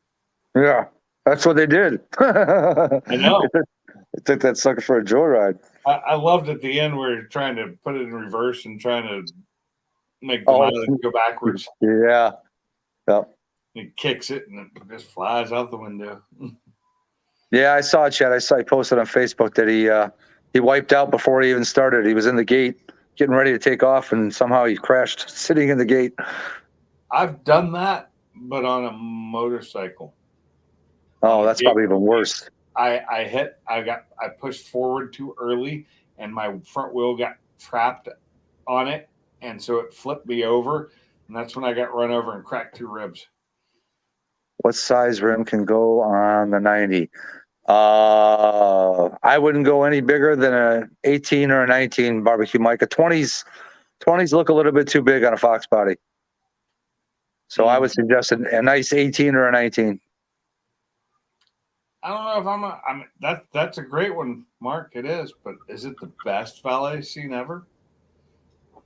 Yeah, that's what they did. I know. They took that sucker for a joyride. I loved at the end where you're trying to put it in reverse and trying to make the mileage go backwards. Yeah. Yep. He kicks it and it just flies out the window. Yeah, I saw it, Chad. I saw he posted on Facebook that he wiped out before he even started. He was in the gate getting ready to take off, and somehow he crashed sitting in the gate. I've done that, but on a motorcycle. Oh, that's probably even worse. I pushed forward too early, and my front wheel got trapped on it, and so it flipped me over, and that's when I got run over and cracked 2 ribs. What size rim can go on the 90? I wouldn't go any bigger than a 18 or a 19 barbecue mic. A 20s look a little bit too big on a Fox body. So I would suggest a nice 18 or a 19. I don't know if that's a great one, Mark. It is, but is it the best valet scene ever?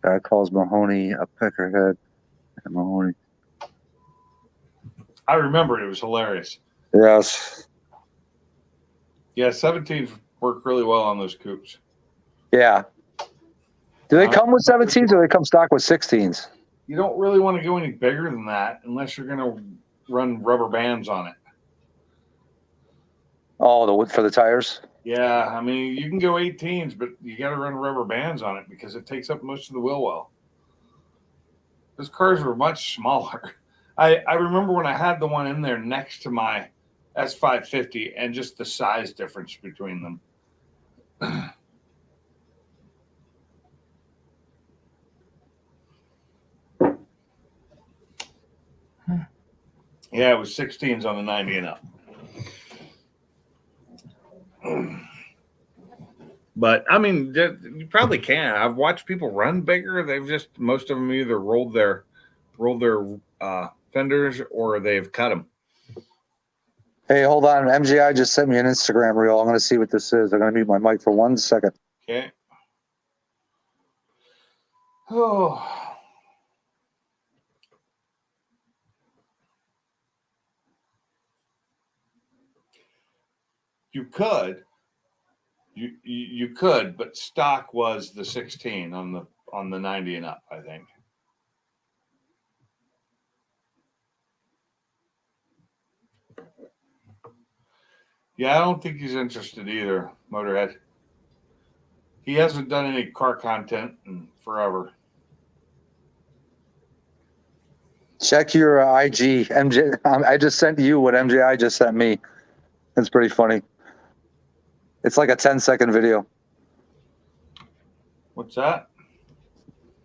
Guy calls Mahoney a peckerhead. Mahoney. I remember it was hilarious. Yes. Yeah, 17s work really well on those coupes. Yeah. Do they come with 17s or they come stock with 16s? You don't really want to go any bigger than that unless you're going to run rubber bands on it. Oh, the wood for the tires? Yeah, I mean, you can go 18s, but you got to run rubber bands on it because it takes up most of the wheel well. Those cars were much smaller. I remember when I had the one in there next to my S550 and just the size difference between them. Yeah, it was 16s on the 90 and up. But I mean, you probably can. I've watched people run bigger. They've just most of them either rolled their fenders or they've cut them. Hey, hold on. MGI just sent me an Instagram reel. I'm going to see what this is. I'm going to mute my mic for 1 second. Okay. Oh. You could, but stock was the 16 on the 90 and up, I think. Yeah, I don't think he's interested either, Motorhead. He hasn't done any car content in forever. Check your IG. MJ. I just sent you what MJI just sent me. It's pretty funny. It's like a 10-second video. What's that?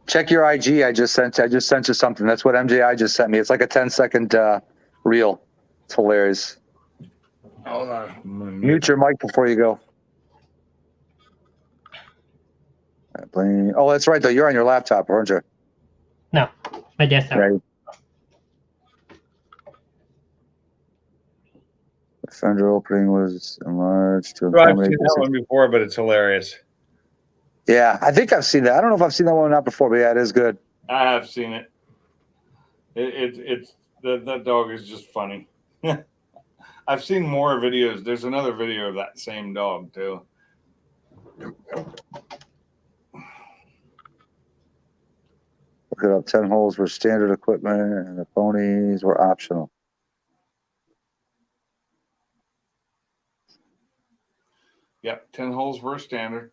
Check your IG. I just sent you something. That's what MJI just sent me. It's like a 10-second reel. It's hilarious. Hold on. Mute your mic before you go. Oh, that's right, though. You're on your laptop, aren't you? No, my desktop. Right. The fender opening was enlarged to I've accommodate. seen that one before, but it's hilarious. Yeah, I think I've seen that. I don't know if I've seen that one or not before, but yeah, it is good. I have seen it. It's that dog is just funny. I've seen more videos. There's another video of that same dog too. Look it up. 10 holes were standard equipment, and the ponies were optional. Yep, 10 holes were standard.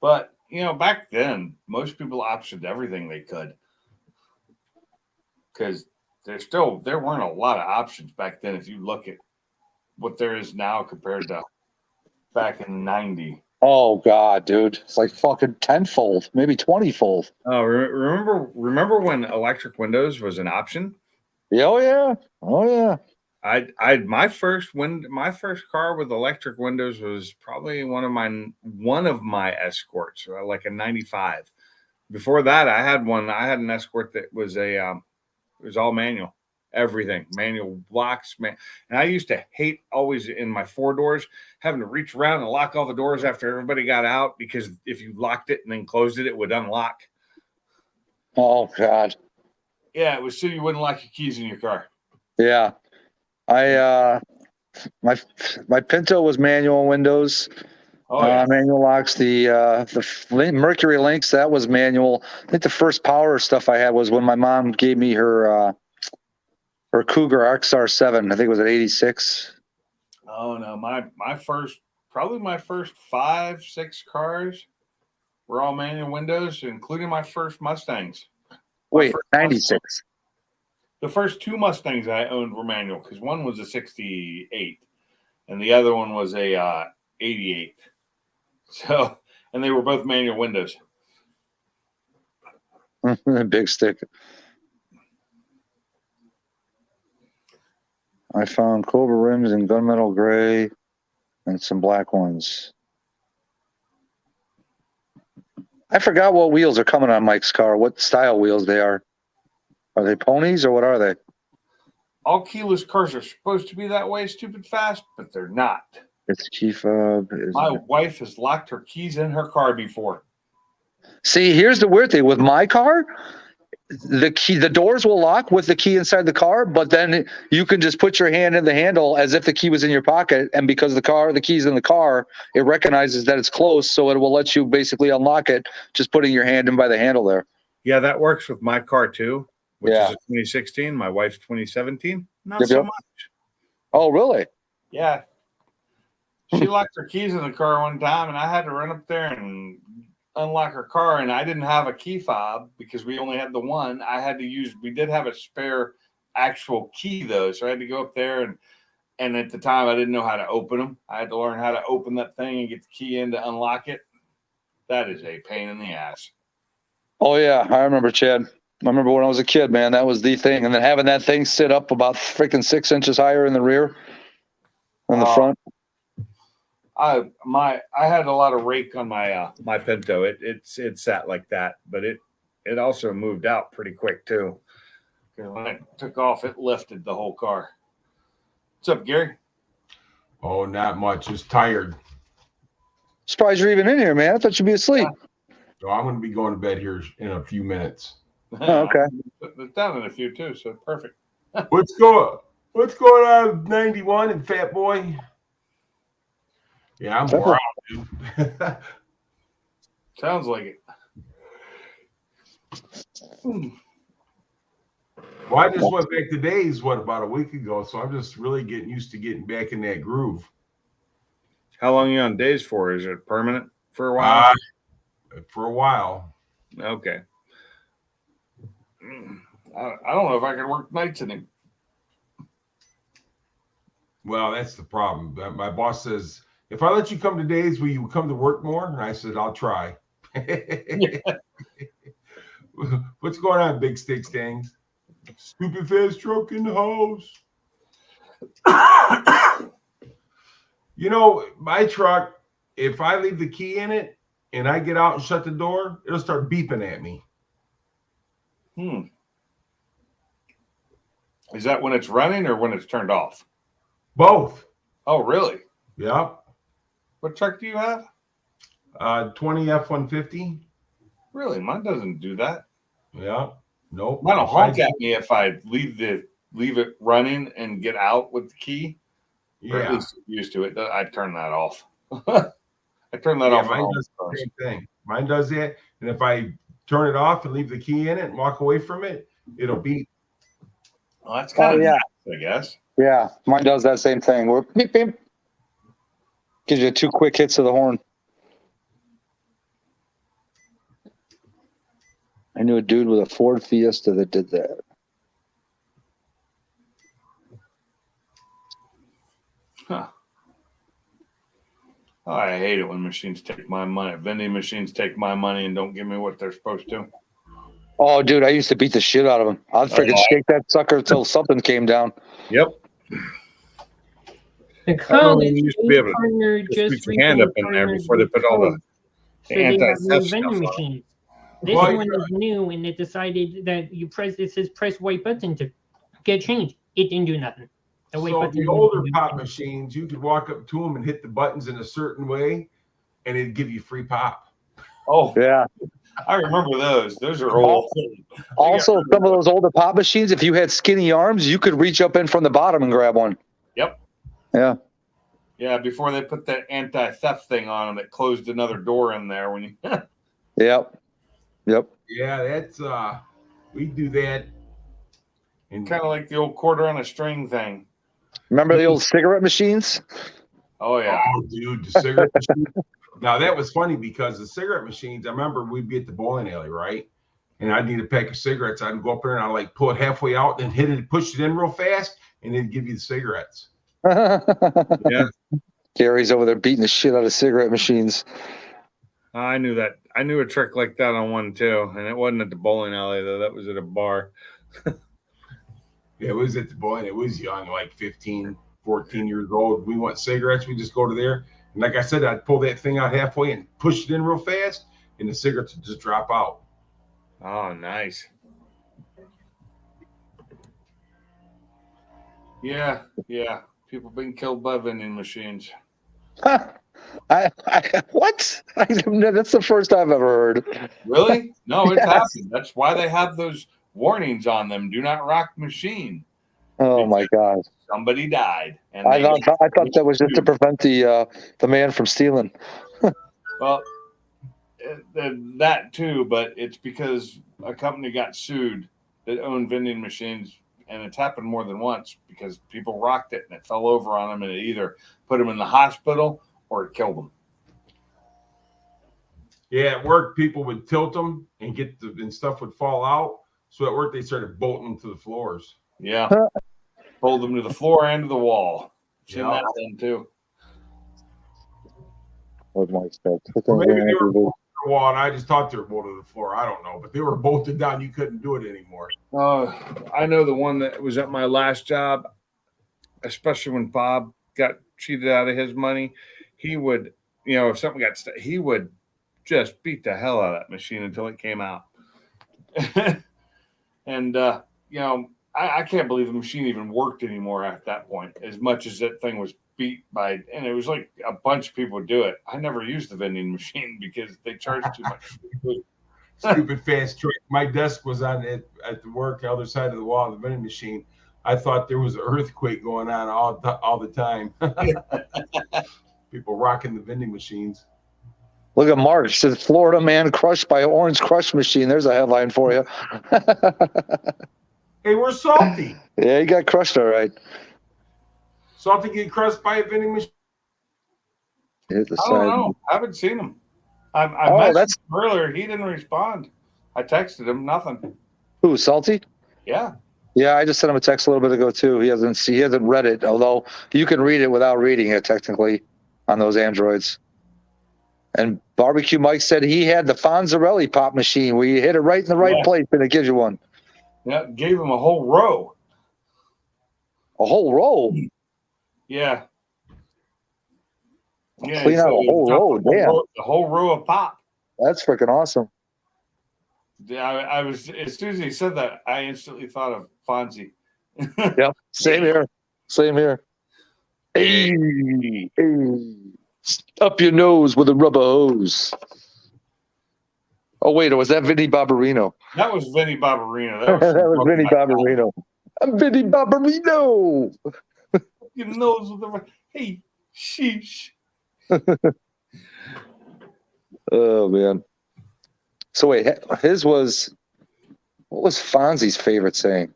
But, back then, most people optioned everything they could. Because there weren't a lot of options back then if you look at what there is now compared to back in 90. Oh, God, dude. It's like fucking 10-fold, maybe 20-fold. Oh, remember when electric windows was an option? Oh, yeah. Oh, yeah. My first car with electric windows was probably one of my Escorts, like a 95. Before that, I had an Escort that was it was all manual, everything manual locks, man. And I used to hate always in my 4 doors having to reach around and lock all the doors after everybody got out, because if you locked it and then closed it, it would unlock. Oh, God. Yeah, it was so you wouldn't lock your keys in your car. Yeah. My Pinto was manual windows, manual locks. The Mercury Lynx, that was manual. I think the first power stuff I had was when my mom gave me her Cougar XR7. I think it was at 86. Oh no, my first 5-6 cars were all manual windows, including my first Mustangs. Wait, 96. The first 2 Mustangs I owned were manual, because one was a 68 and the other one was a 88. So, and they were both manual windows. Big stick. I found Cobra rims in gunmetal gray and some black ones. I forgot what wheels are coming on Mike's car, what style wheels they are. Are they ponies or what are they? All keyless cars are supposed to be that way, stupid fast, but they're not. It's key fob. My wife has locked her keys in her car before. See, here's the weird thing with my car. the doors will lock with the key inside the car, but then you can just put your hand in the handle as if the key was in your pocket. And because the key's in the car, it recognizes that it's close. So it will let you basically unlock it, just putting your hand in by the handle there. Yeah, that works with my car too, which Yeah. is a 2016. My wife's 2017. Not Yep, so yep. much. Oh, really? Yeah. She locked her keys in the car one time, and I had to run up there and unlock her car. And I didn't have a key fob because we only had the one. We did have a spare actual key though, so I had to go up there and at the time I didn't know how to open them. I had to learn how to open that thing and get the key in to unlock it. That is a pain in the ass. Oh, yeah. I remember, Chad. I remember when I was a kid, man, that was the thing. And then having that thing sit up about freaking 6 inches higher in the rear than the front. I had a lot of rake on my my Pinto. It sat like that, but it also moved out pretty quick too. Because when it took off, it lifted the whole car. What's up, Gary? Oh, not much. Just tired. Surprised you're even in here, man. I thought you'd be asleep. So I'm going to be going to bed here in a few minutes. Oh, okay. It's down in a few too, so perfect. What's going on with 91 and Fat Boy? Yeah, I'm wore out, dude. Sounds like it. Well, I just went back to days, about a week ago, so I'm just really getting used to getting back in that groove. How long are you on days for? Is it permanent for a while? For a while. Okay. I don't know if I can work nights anymore. Well, that's the problem. My boss says, if I let you come to days, will you come to work more? And I said, I'll try. What's going on, Big Stick Stangs? Stupid fast truck in the house. You know, my truck, if I leave the key in it and I get out and shut the door, it'll start beeping at me. Is that when it's running or when it's turned off? Both. Oh, really? Yep. What truck do you have? 20 F-150. Really? Mine doesn't do that. Yeah. Nope. Mine will honk at me if I leave it running and get out with the key. Or at least used to it. I turn that off. I turn that off. Mine does the same thing. Mine does that. And if I turn it off and leave the key in it and walk away from it, it'll beep. Well, that's kind of nice, I guess. Yeah, mine does that same thing. We're beep, beep. Gives you 2 quick hits of the horn. I knew a dude with a Ford Fiesta that did that. Huh. Oh, I hate it when machines take my money. Vending machines take my money and don't give me what they're supposed to. Oh, dude, I used to beat the shit out of him. I'd freaking shake that sucker until something came down. Yep. The I college used to be able to partner just put your hand up in there before they put all the anti-theft stuff vending on. machines. This Well, one is new, and it decided that it says press white button to get change. It didn't do nothing. The white So button the didn't older do pop anything. machines, you could walk up to them and hit the buttons in a certain way, and it'd give you free pop. Oh, Yeah. I remember those. Those are old. Also, some of those older pop machines, if you had skinny arms, you could reach up in from the bottom and grab one. Yep. Yeah. Yeah, before they put that anti-theft thing on them that closed another door in there when you Yep. Yep. Yeah, that's we do that. And kind of like the old quarter on a string thing. Remember the old cigarette machines? Oh yeah. oh, dude, the cigarette machine. Now that was funny because the cigarette machines, I remember we'd be at the bowling alley, right? And I'd need a pack of cigarettes. I'd go up there and I'd like pull it halfway out and hit it, push it in real fast, and it'd give you the cigarettes. Yeah. Gary's over there beating the shit out of cigarette machines. I knew that. I knew a trick like that on one too, and it wasn't at the bowling alley though. That was at a bar. Yeah, it was at the bowling. It was young, like 15, 14 years old. We want cigarettes. We just go to there. And like I said, I'd pull that thing out halfway and push it in real fast, and the cigarettes would just drop out. Oh, nice. Yeah, yeah. People being killed by vending machines. What? That's the first I've ever heard. Really? No, it's happened. That's why they have those warnings on them: "Do not rock the machine." Oh my God! Somebody died, and I thought that was just to prevent the man from stealing. well, that too, but it's because a company got sued that owned vending machines, and it's happened more than once because people rocked it and it fell over on them, and it either put them in the hospital or it killed them. Yeah, at work, people would tilt them and and stuff would fall out. So at work, they started bolting them to the floors. Yeah, pulled them to the floor and to the wall. Seen Yeah. that then too. Was my Or maybe they were bolted to the wall, and I just thought they were bolted to the floor. I don't know, but they were bolted down. You couldn't do it anymore. I know the one that was at my last job, especially when Bob got cheated out of his money. He would, if something got stuck, he would just beat the hell out of that machine until it came out. And I can't believe the machine even worked anymore at that point, as much as that thing was beat by, and it was like a bunch of people do it. I never used the vending machine because they charged too much. Stupid fast trick. My desk was on it at the work, the other side of the wall, the vending machine. I thought there was an earthquake going on all the time. People rocking the vending machines. Look at March. Says Florida man crushed by Orange Crush machine. There's a headline for you. Hey, where's Salty? Yeah, he got crushed all right. Salty get crushed by a vending machine? Here's the I don't side. know. I haven't seen him. I Oh, messaged that's him earlier. He didn't respond. I texted him. Nothing. who, Salty? Yeah. Yeah, I just sent him a text a little bit ago too. He hasn't read it, although you can read it without reading it technically on those Androids. And Barbecue Mike said he had the Fonzarelli pop machine where you hit it right in the right place and it gives you one. Yeah. Gave him a whole row. A whole roll. Yeah. Yeah. Clean out a whole row. Damn. The whole row of pop. That's freaking awesome. Yeah, I was, as soon as he said that, I instantly thought of Fonzie. Yep. Same here. Same here. Hey, hey. Up your nose with a rubber hose. Oh, wait, or was that Vinny Barbarino? That was Vinny Barbarino. That was Vinny Barbarino. I'm Vinny Barbarino. Your nose with the, hey, sheesh. Oh, man. So wait, his was, what was Fonzie's favorite saying?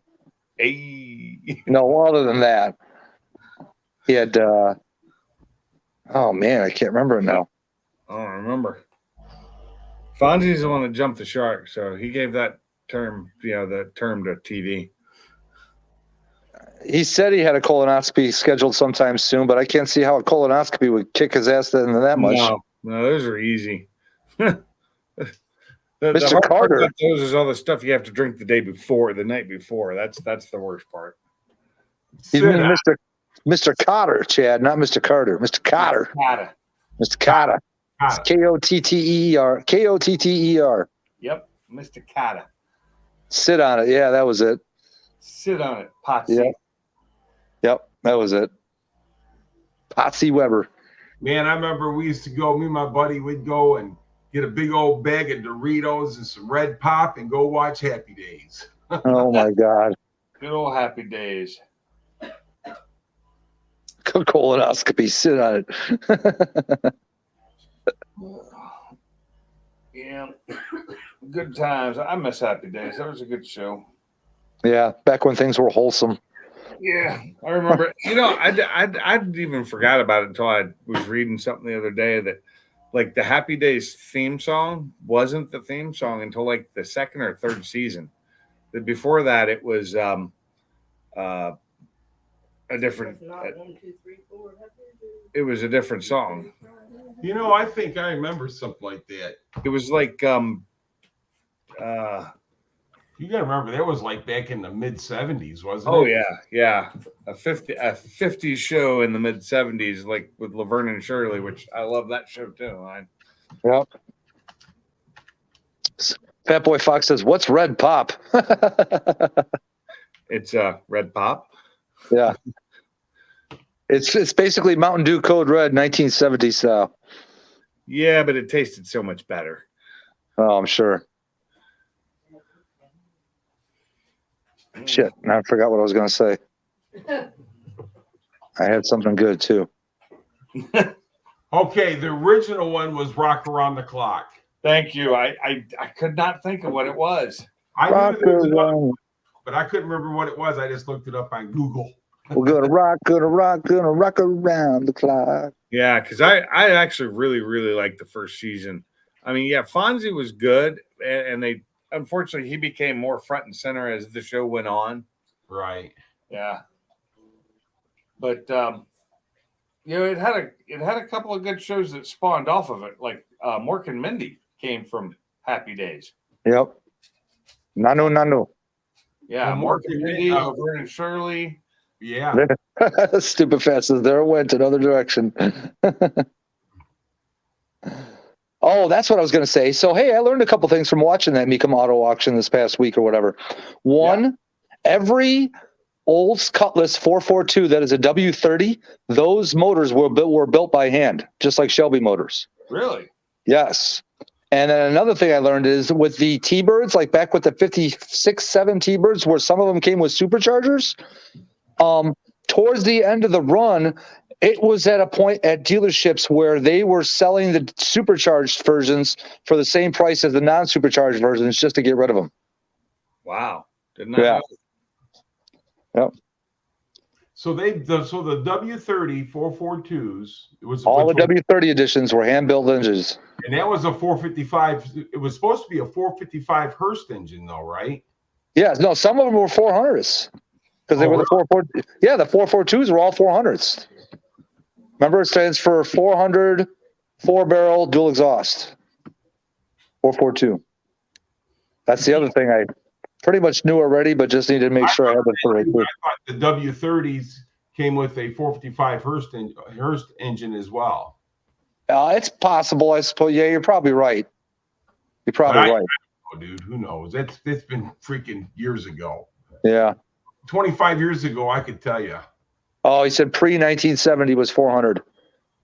Hey. No, other than that, he had, oh man, I can't remember it now. I don't remember. Fonzie's the one that jumped the shark, so he gave that term, the term to TV. He said he had a colonoscopy scheduled sometime soon, but I can't see how a colonoscopy would kick his ass into that much. No, those are easy. Mr. The hard part Carter. about those is all the stuff you have to drink the night before. That's the worst part. You mean Mr. Cotter, Chad, not Mr. Carter. Mr. Cotter. Cotter. Mr. Cotter. It's Kotteer. Kotteer. Yep, Mr. Cotter. Sit on it. Yeah, that was it. Sit on it, Potsy. Yeah. Yep, that was it. Potsy Weber. Man, I remember we used to go, me and my buddy would go and get a big old bag of Doritos and some Red Pop and go watch Happy Days. Oh my God. Good old happy days. Colonoscopy. Sit on it. Yeah, good times. I miss Happy Days. That was a good show. Yeah, back when things were wholesome. Yeah, I remember. I'd even forgot about it until I was reading something the other day that, like, the Happy Days theme song wasn't the theme song until like the second or third season. Before that, it was a different. It was a different song. I think I remember something like that. It was like You gotta remember that was like back in the mid 70s, wasn't it? Oh yeah. A 50s show in the mid 70s, like with Laverne and Shirley, which I love that show too. Yep. Fat Boy Fox says, "What's Red Pop?" It's Red Pop. Yeah. It's basically Mountain Dew Code Red 1970 style. Yeah, but it tasted so much better. Oh, I'm sure. Shit, now I forgot what I was going to say. I had something good too. Okay, the original one was Rock Around the Clock. Thank you. I could not think of what it was. I knew Rock there was another, around. but I couldn't remember what it was. I just looked it up on Google. We're gonna rock around the clock. Yeah, because I actually really liked the first season. I mean, yeah, Fonzie was good, and they unfortunately he became more front and center as the show went on. Right. Yeah, but you know, it had a couple of good shows that spawned off of it, like Mork and Mindy came from Happy Days. Yep. Nanu. Yeah, Well, Mork Mork and and Mindy, Mindy, Laverne and Shirley. Yeah. Stupid fast as there it went another direction. Oh, that's what I was going to say. So, hey, I learned a couple things from watching that Mecum Auto Auction this past week or whatever. One, every Olds Cutlass 442 that is a W30, those motors were built by hand, just like Shelby motors. Really? Yes. And then another thing I learned is with the T-Birds, like back with the 56-7 T-Birds, where some of them came with superchargers, towards the end of the run, it was at a point at dealerships where they were selling the supercharged versions for the same price as the non-supercharged versions just to get rid of them. Wow. Didn't Yeah. know. Yep. So the W30 442s, it was All the which was- W30 editions were hand-built engines. and that was a 455. It was supposed to be a 455 Hurst engine, though, right? Yeah, no, some of them were 400s because they Oh, were the 442. Yeah, the 442s were all 400s. Remember, it stands for 400 4-barrel dual exhaust. 442. That's the other thing I pretty much knew already, but just needed to make sure I had the right. I thought the W30s came with a 455 Hurst engine as well. It's possible, I suppose. Yeah, you're probably right. You're probably But right. Oh, dude, who knows? That's been freaking years ago. Yeah. 25 years ago, I could tell you. Oh, he said pre-1970 was 400.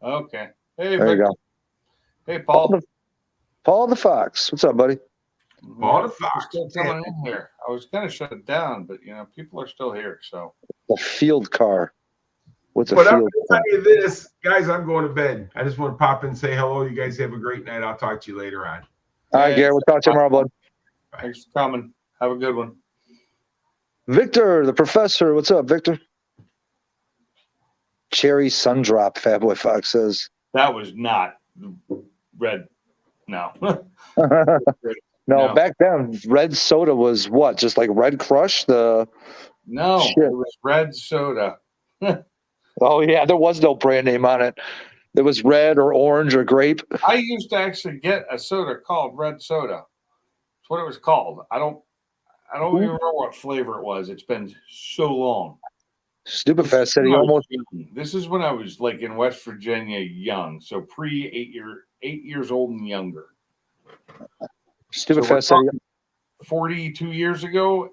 Okay. Hey, There you Victor. go. Hey, Paul. Paul the Fox. What's up, buddy? Paul the You're Fox. still coming in here. I was going to shut it down, but you know, people are still here. So The field car. What's a But I'm field going to car? tell you this, guys, I'm going to bed. I just want to pop in and say hello. You guys have a great night. I'll talk to you later on. All right, Gary, we'll talk to you tomorrow, bud. thanks for coming. Have a good one. Victor, the professor. What's up, Victor? Cherry Sundrop, Fatboy Fox says. That was not red. No. No, No. back then, red soda was what? Just like Red Crush? No, Shit. it was red soda. Oh, yeah, there was no brand name on it. There was red or orange or grape. I used to actually get a soda called red soda. That's what it was called. I don't even remember what flavor it was. It's been so long. Stupid Fast said he When I was almost. young. This is when I was like in West Virginia, young. So pre 8 years old and younger. Stupid So we're Fast said he, 42 years ago.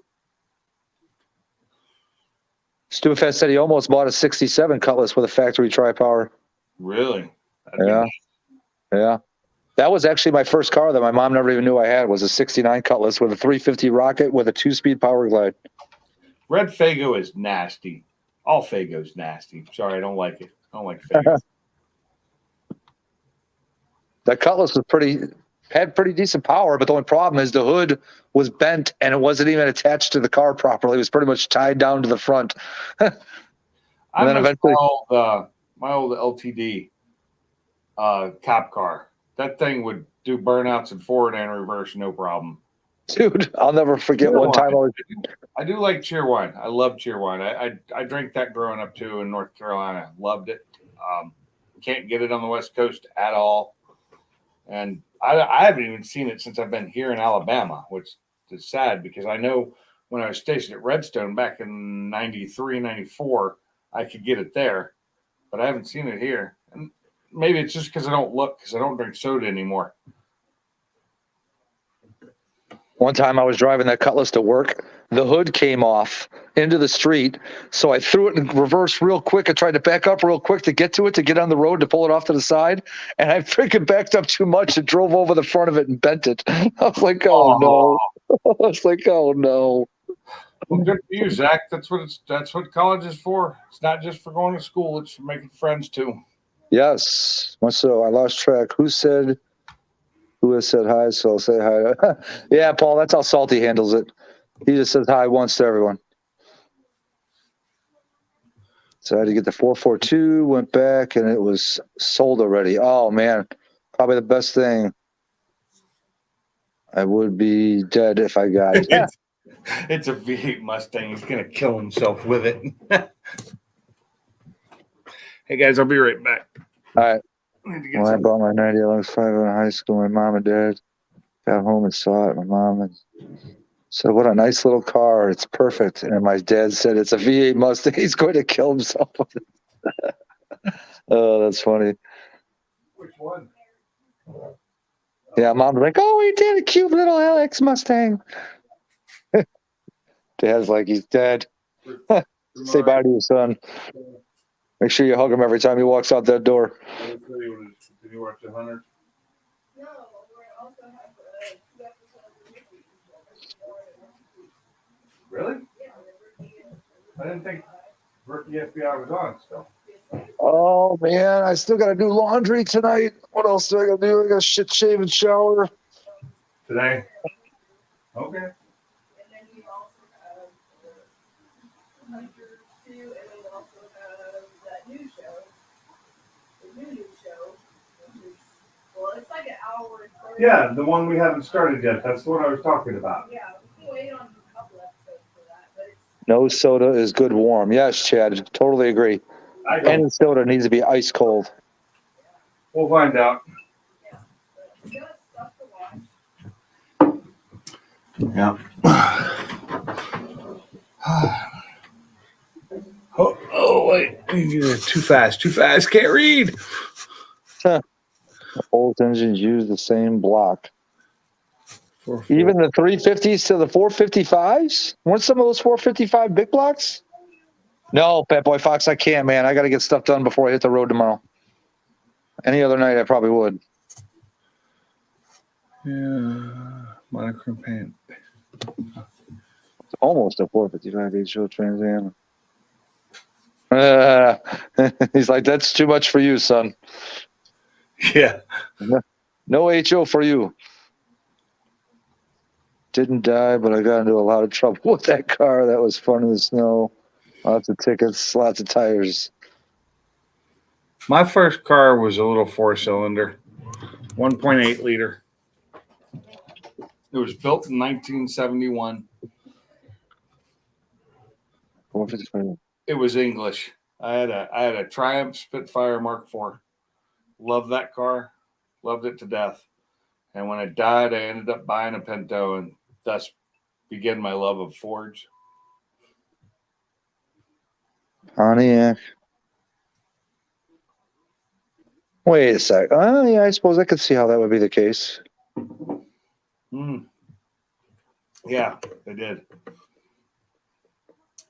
Stupid Fast said he almost bought a 67 Cutlass with a factory tri-power. Really? That'd be Yeah. nice. Yeah. That was actually my first car that my mom never even knew I had, was a 69 Cutlass with a 350 Rocket with a 2-speed Power Glide. Red Fago is nasty. All Fago's nasty. Sorry, I don't like it. I don't like Fago. That Cutlass was had pretty decent power, but the only problem is the hood was bent and it wasn't even attached to the car properly. It was pretty much tied down to the front. I then miss eventually- my old LTD cop car. That thing would do burnouts in forward and reverse, no problem. Dude, I'll never forget one time I do like Cheerwine. I love Cheerwine. I drank that growing up too in North Carolina. Loved it. Can't get it on the West Coast at all. And I haven't even seen it since I've been here in Alabama, which is sad because I know when I was stationed at Redstone back in 93, 94, I could get it there, but I haven't seen it here. And maybe it's just because I don't drink soda anymore. One time I was driving that Cutlass to work. The hood came off into the street. So I threw it in reverse real quick. I tried to back up real quick to get to it, to get on the road, to pull it off to the side. And I freaking backed up too much and drove over the front of it and bent it. I was like, oh no. I was like, oh no. Well, good for you, Zach. That's what college is for. It's not just for going to school, it's for making friends too. Yes. So I lost track. Who has said hi? So I'll say hi. Yeah, Paul, that's how Salty handles it. He just says hi once to everyone. So I had to get the 442, went back, and it was sold already. Oh, man. Probably the best thing. I would be dead if I got it. It's a V8 Mustang. He's going to kill himself with it. Hey, guys, I'll be right back. All right. I need to get When I some. bought my 90 LX5 in high school, my mom and dad got home and saw it. My mom said, "What a nice little car. It's perfect." And my dad said, "It's a V8 Mustang. He's going to kill himself with it." Oh, that's funny. Which one? Yeah, mom's like, "Oh, he did a cute little LX Mustang." Dad's like, "He's dead." Say bye to your son. Make sure you hug him every time he walks out that door. Did you watch The Hunter? Really? I didn't think Rookie FBI was on still. Oh man, I still got to do laundry tonight. What else do I got to do? I got to shit, shave, and shower. Today? Okay. And then you also have Hunter 2, and then you also have that new show, the new show, which is, well, it's like an hour and 30. Yeah, the one we haven't started yet. That's the one I was talking about. Yeah, we can wait on a couple episodes for that, but it's, No soda is good warm. Yes, Chad, totally agree. I And the soda needs to be ice cold. We'll find out. yeah, but we got stuff to watch. Yeah. Oh, wait. Too fast. Can't read. Both engines use the same block. Even the 350s to the 455s? Weren't some of those 455 big blocks? No, Fat Boy Fox, I can't, man. I got to get stuff done before I hit the road tomorrow. Any other night, I probably would. Yeah. Monochrome paint. It's almost a 455 HO Trans Am. He's like, that's too much for you, son. Yeah. No HO for you. Didn't die, but I got into a lot of trouble with that car. That was fun in the snow. Lots of tickets, lots of tires. My first car was a little 4-cylinder, 1.8 liter. It was built in 1971. 455. It was English. I had a Triumph Spitfire Mark IV. Loved that car. Loved it to death. And when it died, I ended up buying a Pinto, and thus began my love of Fords. Pontiac. Wait a sec. Oh, yeah, I suppose I could see how that would be the case. Yeah, they did.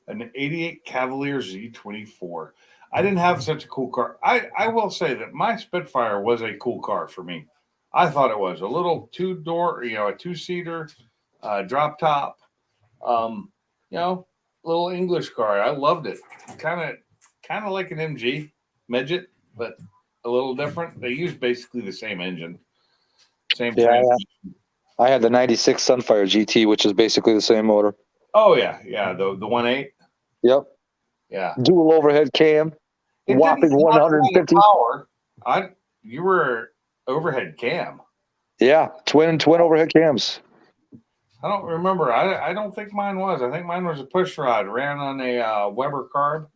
An 88 Cavalier Z24. I didn't have such a cool car. I will say that my Spitfire was a cool car for me. I thought it was a little two-door, a two-seater, drop top, little English car. I loved it. Kind of like an MG midget, but a little different. They use basically the same engine, same transmission. I had the 96 Sunfire GT, which is basically the same motor. Oh yeah, the 1.8. Yep. Yeah. Dual overhead cam. It Whopping didn't have a lot of 150. power. You were overhead cam. Yeah, twin overhead cams. I don't remember. I don't think mine was. I think mine was a push rod. Ran on a Weber carb.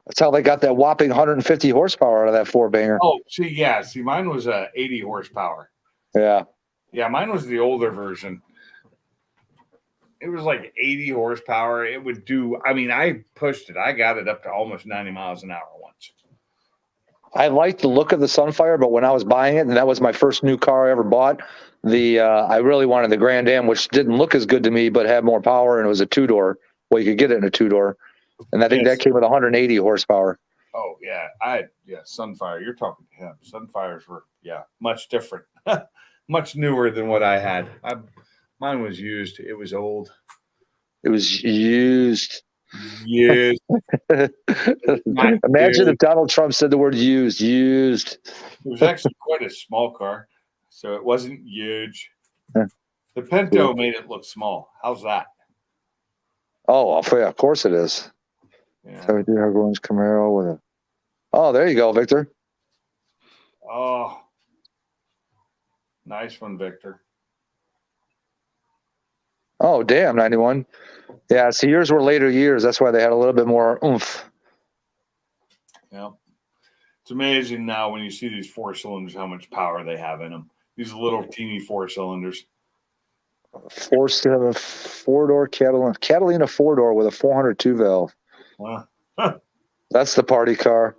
That's how they got that whopping 150 horsepower out of that four banger. Oh, see, mine was 80 horsepower. Yeah. Yeah, mine was the older version. It was like 80 horsepower. It would do. I mean, I pushed it. I got it up to almost 90 miles an hour once. I liked the look of the Sunfire, but when I was buying it, and that was my first new car I ever bought, I really wanted the Grand Am, which didn't look as good to me, but had more power, and it was a two-door. Well, you could get it in a two-door. And I think that came with 180 horsepower. Oh, yeah. Sunfire. You're talking to him. Sunfires were, much different. Much newer than what I had. Mine was used. It was old. It was used. Yes. Not Imagine good. if Donald Trump said the word used. Used. It was actually quite a small car, so it wasn't huge. Yeah. The Pinto made it look small. How's that? Oh, yeah, of course it is. Yeah. 73 Orange Camaro with a. Oh, there you go, Victor. Oh, nice one, Victor. Oh, damn, 91. Yeah, see, yours were later years. That's why they had a little bit more oomph. Yeah. It's amazing now when you see these 4 cylinders, how much power they have in them. These little teeny 4 cylinders. Forced to have a 4-door Catalina 4-door with a 402 valve. Well, That's the party car.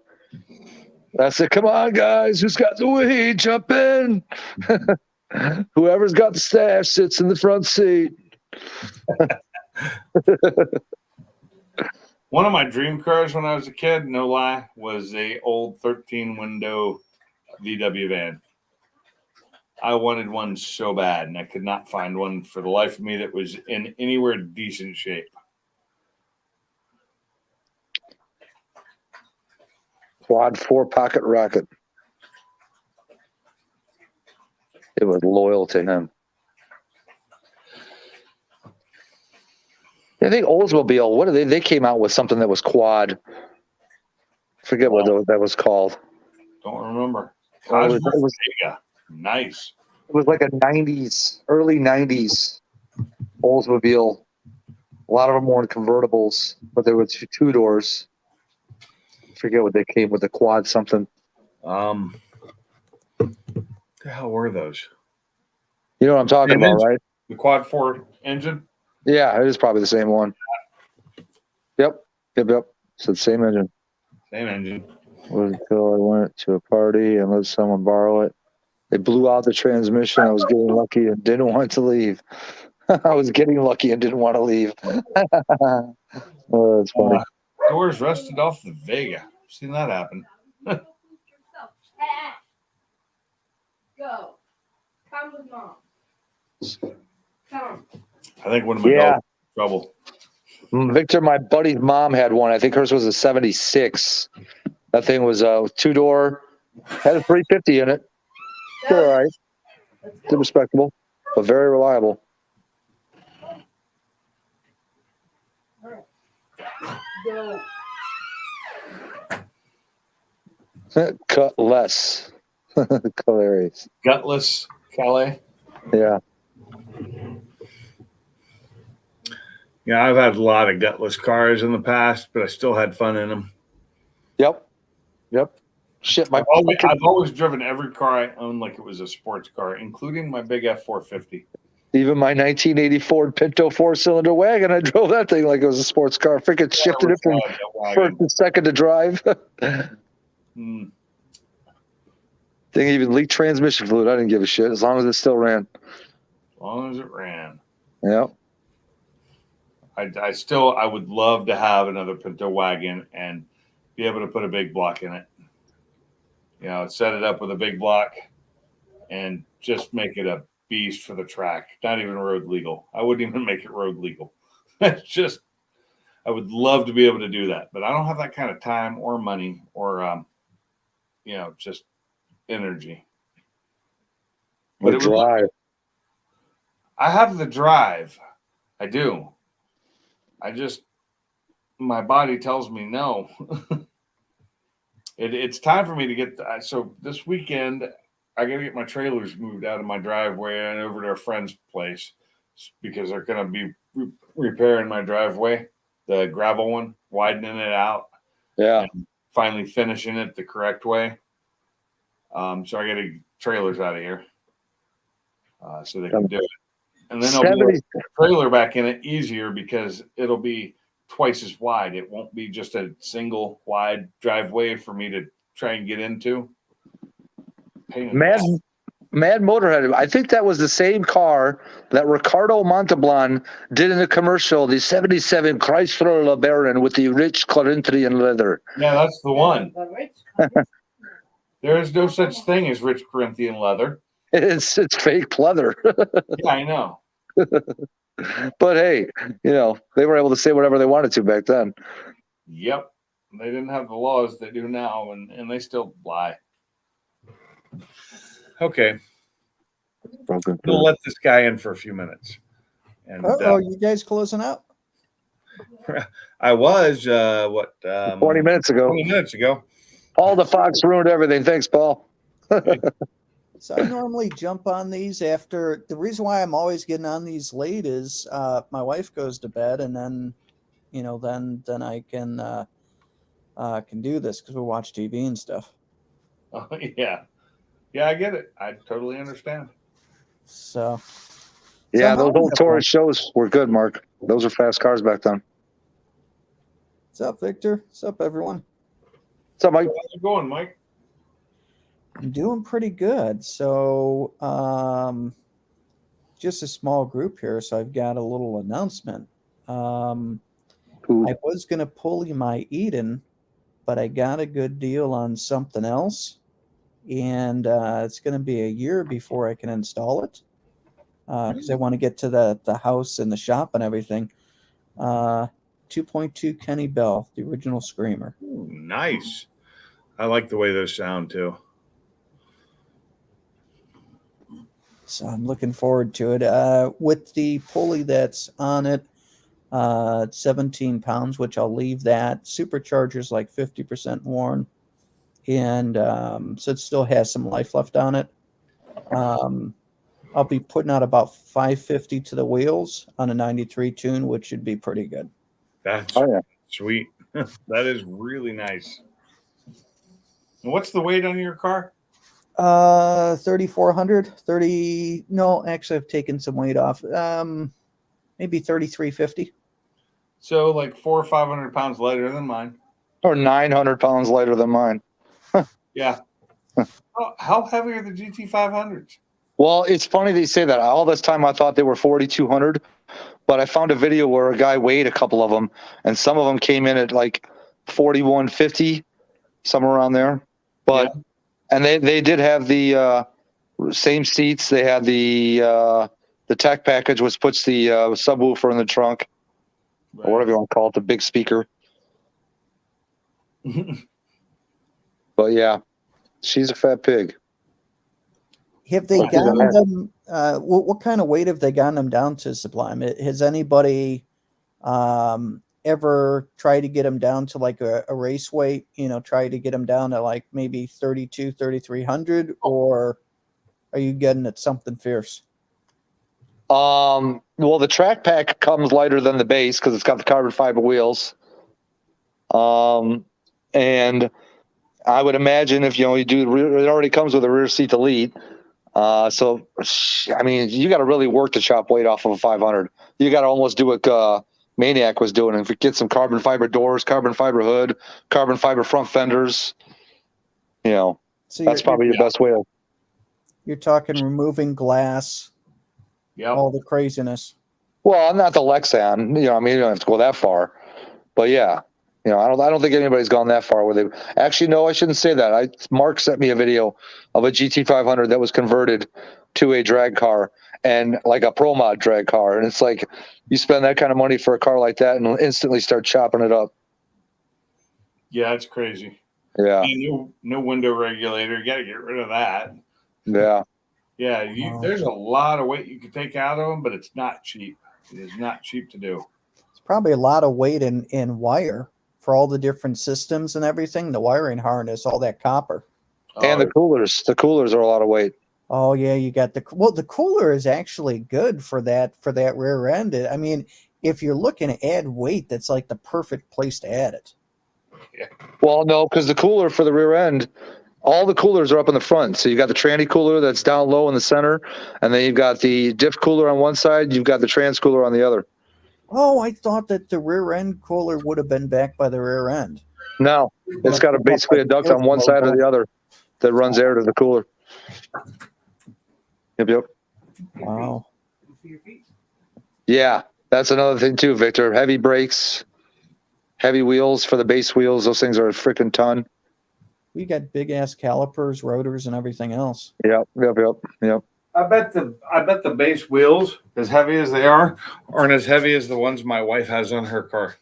That's it. Come on, guys. Who's got the weed? Jump in. Whoever's got the stash sits in the front seat. one of my dream cars when I was a kid, no lie, was a old 13-window VW van. I wanted one so bad, and I could not find one for the life of me that was in anywhere decent shape. Quad 4 pocket rocket. It was loyal to him. I think Oldsmobile, what are they? They came out with something that was quad. Forget what that was called. Don't remember. Oh, it Cosmos was- Vega. Nice. It was like a 90s, early 90s Oldsmobile. A lot of them were in convertibles, but there were 2 doors. Forget what they came with, the quad something. The hell were those? You know what I'm talking Yeah, about, right? The quad 4 engine? Yeah, it is probably the same one. Yep. It's the same engine. Same engine. Was until I went to a party and let someone borrow it. They blew out the transmission. I was getting lucky and didn't want to leave. I was getting lucky and didn't want to leave. Oh, that's funny. Doors rusted off the Vega. Seen that happen. Go. Come with mom. Come. I think one of my Yeah. dogs is in trouble. Victor, my buddy's mom had one. I think hers was a 76. That thing was a 2-door, had a 350 in it. All right. Let's Good, go. respectable, but very reliable. Go. Cut less. Hilarious. Gutless Calais. Yeah. Yeah, I've had a lot of gutless cars in the past, but I still had fun in them. Yep. Shit, my I've always driven every car I owned like it was a sports car, including my big F450. even my 1980 Ford Pinto 4-cylinder wagon, I drove that thing like it was a sports car. Freaking shifted it from first to second to drive. Hmm. Thing even leaked transmission fluid. I didn't give a shit as long as it still ran. As long as it ran. Yeah. I would love to have another Pinto wagon and be able to put a big block in it. You know, set it up with a big block and just make it a beast for the track. Not even road legal. I wouldn't even make it road legal. It's just, I would love to be able to do that, but I don't have that kind of time or money or, just energy. The But it would, drive. I have the drive. I do. My body tells me no. It's time for me to get. So this weekend, I got to get my trailers moved out of my driveway and over to a friend's place because they're going to be repairing my driveway, the gravel one, widening it out, Yeah. and finally finishing it the correct way. So I got to get trailers out of here so they can do it. And then I'll be able to put the trailer back in it easier because it'll be twice as wide. It won't be just a single wide driveway for me to try and get into. Mad Motorhead. I think that was the same car that Ricardo Montalban did in the commercial, the 77 Chrysler LeBaron with the rich Corinthian leather. Yeah, that's the one. The rich. There is no such thing as rich Corinthian leather. It's fake leather. Yeah, I know. But hey, they were able to say whatever they wanted to back then. Yep. They didn't have the laws they do now, and they still lie. Okay. Broken We'll food. let this guy in for a few minutes. And Oh, you guys closing out? I was 20 minutes ago. 20 minutes ago. Paul the Fox ruined everything. Thanks, Paul. So I normally jump on these after. The reason why I'm always getting on these late is my wife goes to bed, and then, then I can do this because we watch TV and stuff. Oh, yeah. Yeah, I get it. I totally understand. So Yeah, I'm those hoping old that Taurus shows were good, Mark. Those were fast cars back then. What's up, Victor? What's up, everyone? What's up, Mike? How's it going, Mike? I'm doing pretty good. So, just a small group here, so I've got a little announcement. Ooh. I was going to pull you my Eden, but I got a good deal on something else, and it's going to be a year before I can install it because I want to get to the house and the shop and everything. 2.2 Kenny Bell, the original Screamer. Ooh, nice. I like the way those sound too. So I'm looking forward to it. With the pulley that's on it, 17 pounds, which I'll leave that. Supercharger's like 50% worn. And so it still has some life left on it. I'll be putting out about 550 to the wheels on a 93 tune, which should be pretty good. That's Oh, yeah. sweet. That is really nice. And what's the weight on your car? 3,400, 30. No, actually, I've taken some weight off. Maybe 3,350. So like 400 or 500 pounds lighter than mine. Or 900 pounds lighter than mine. Yeah. How heavy are the GT500s? Well, it's funny they say that. All this time I thought they were 4,200, but I found a video where a guy weighed a couple of them, and some of them came in at like 4,150, somewhere around there. But and they did have the same seats. They had the tech package, which puts the subwoofer in the trunk, or whatever you want to call it, the big speaker. But yeah, she's a fat pig. Have they gotten them? What kind of weight have they gotten them down to, Sublime? Has anybody ever tried to get them down to like a race weight? Try to get them down to like maybe 32, 3,300, or are you getting at something fierce? Well, the track pack comes lighter than the base because it's got the carbon fiber wheels. And I would imagine if you do, it already comes with a rear seat delete. So I mean, you got to really work to chop weight off of a 500. You got to almost do what Maniac was doing, and get some carbon fiber doors, carbon fiber hood, carbon fiber front fenders. So that's probably your best way. You're talking removing glass. Yeah. All the craziness. Well, not the Lexan. I mean, you don't have to go that far, but yeah. I don't think anybody's gone that far with it. Actually, no, I shouldn't say that. Mark sent me a video of a GT500 that was converted to a drag car, and like a pro mod drag car. And it's like, you spend that kind of money for a car like that and instantly start chopping it up. Yeah, it's crazy. Yeah. No window regulator. You got to get rid of that. Yeah. Yeah. There's a lot of weight you can take out of them, but it's not cheap. It is not cheap to do. It's probably a lot of weight in wire for all the different systems and everything. The wiring harness, all that copper. And the coolers. The coolers are a lot of weight. Oh yeah, you got the cooler is actually good for that rear end. I mean, if you're looking to add weight, that's like the perfect place to add it. Yeah. Well, no, because the cooler for the rear end, all the coolers are up in the front. So you got the tranny cooler that's down low in the center, and then you've got the diff cooler on one side, you've got the trans cooler on the other. Oh, I thought that the rear end cooler would have been back by the rear end. No, it's got basically a duct on one side or the other that runs air to the cooler. Yep. Wow. Yeah, that's another thing too, Victor. Heavy brakes, heavy wheels for the base wheels. Those things are a freaking ton. We got big ass calipers, rotors, and everything else. Yep. I bet the base wheels, as heavy as they are, aren't as heavy as the ones my wife has on her car.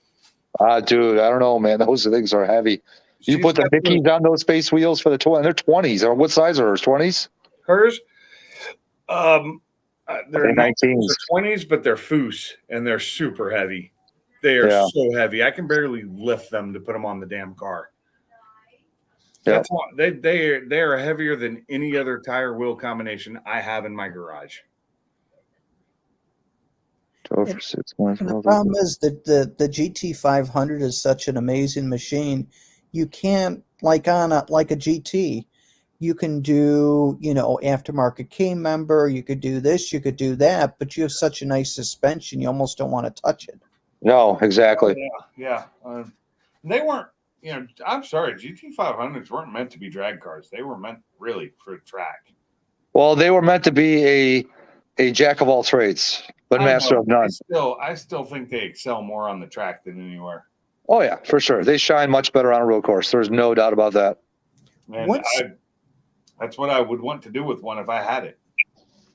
Dude, I don't know, man. Those things are heavy. You She's put the got those- Mickeys on those space wheels for the 20, they're 20s. Or what size are hers? 20s? hers. They're They're 19s. 20s, but they're Foose and they're super heavy. They are Yeah. so heavy. I can barely lift them to put them on the damn car. Yeah. That's why they are heavier than any other tire wheel combination I have in my garage. 12 for 6 months. And the problem is that the GT500 is such an amazing machine. You can't, like on a GT, you can do, aftermarket K member, you could do this, you could do that, but you have such a nice suspension, you almost don't want to touch it. No, exactly. Yeah. They weren't, I'm sorry, GT500s weren't meant to be drag cars. They were meant really for track. Well, they were meant to be a jack of all trades, but I master know, of none. I still think they excel more on the track than anywhere. Oh, yeah, for sure. They shine much better on a road course. There's no doubt about that. And that's what I would want to do with one if I had it.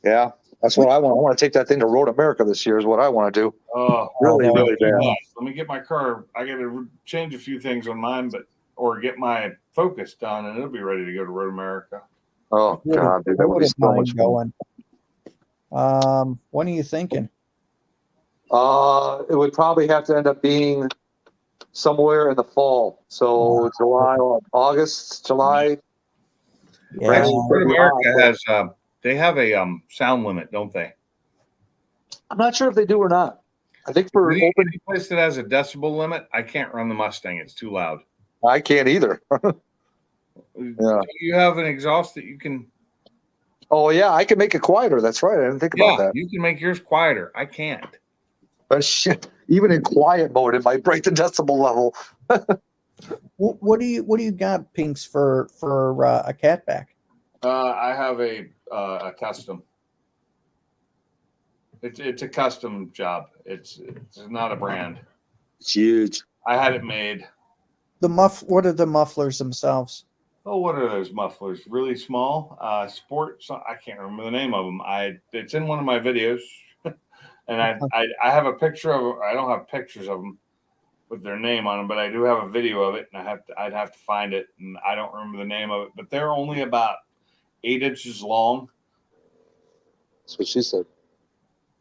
Yeah, that's what I want. I want to take that thing to Road America this year is what I want to do. Oh, Really, really bad. Let me get my car. I got to change a few things on mine, or get my Focus done, and it'll be ready to go to Road America. Oh, God, dude, that would be so much fun. When are you thinking? It would probably have to end up being somewhere in the fall. So July, August, July. Yeah. Actually, Road America has they have a sound limit, don't they? I'm not sure if they do or not. I think for Any open, place that has a decibel limit, I can't run the Mustang. It's too loud. I can't either. Yeah. You have an exhaust that you can. Oh yeah, I can make it quieter. That's right. I didn't think about that. You can make yours quieter. I can't. But shit, even in quiet mode, it might break the decibel level. What do you got, Pinks, for a catback? I have a custom. It's a custom job. It's not a brand. It's huge. I had it made. What are the mufflers themselves? Oh, what are those mufflers? Really small. Sport. I can't remember the name of them. It's in one of my videos, and I have a picture of. I don't have pictures of them with their name on them, but I do have a video of it, and I'd have to find it, and I don't remember the name of it. But they're only about 8 inches long. That's what she said.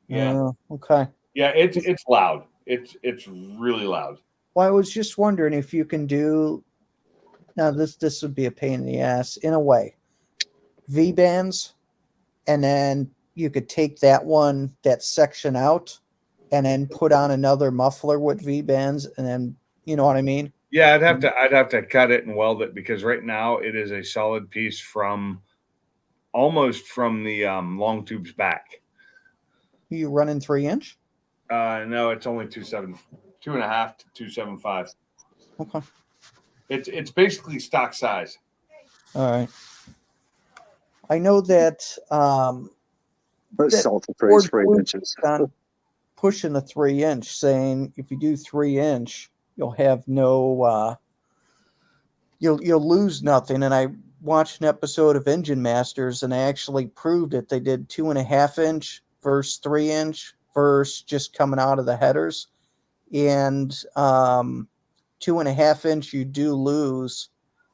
Yeah. Okay. Yeah. It's loud. It's really loud. Well, I was just wondering if you can do. Now, this would be a pain in the ass in a way. V-bands, and then you could take that section out, and then put on another muffler with V-bands, and then you know what I mean? Yeah, I'd have to cut it and weld it because right now it is a solid piece almost from the long tubes back. You running 3-inch? No, it's only 2.5 to 2.75. Okay. It's basically stock size. All right. I know that Salt and praise for 8 Ford inches. on pushing the 3-inch, saying if you do 3-inch, you'll have no, you'll lose nothing. And I watched an episode of Engine Masters, and I actually proved it. They did 2.5-inch versus 3-inch versus just coming out of the headers, and 2.5-inch you do lose,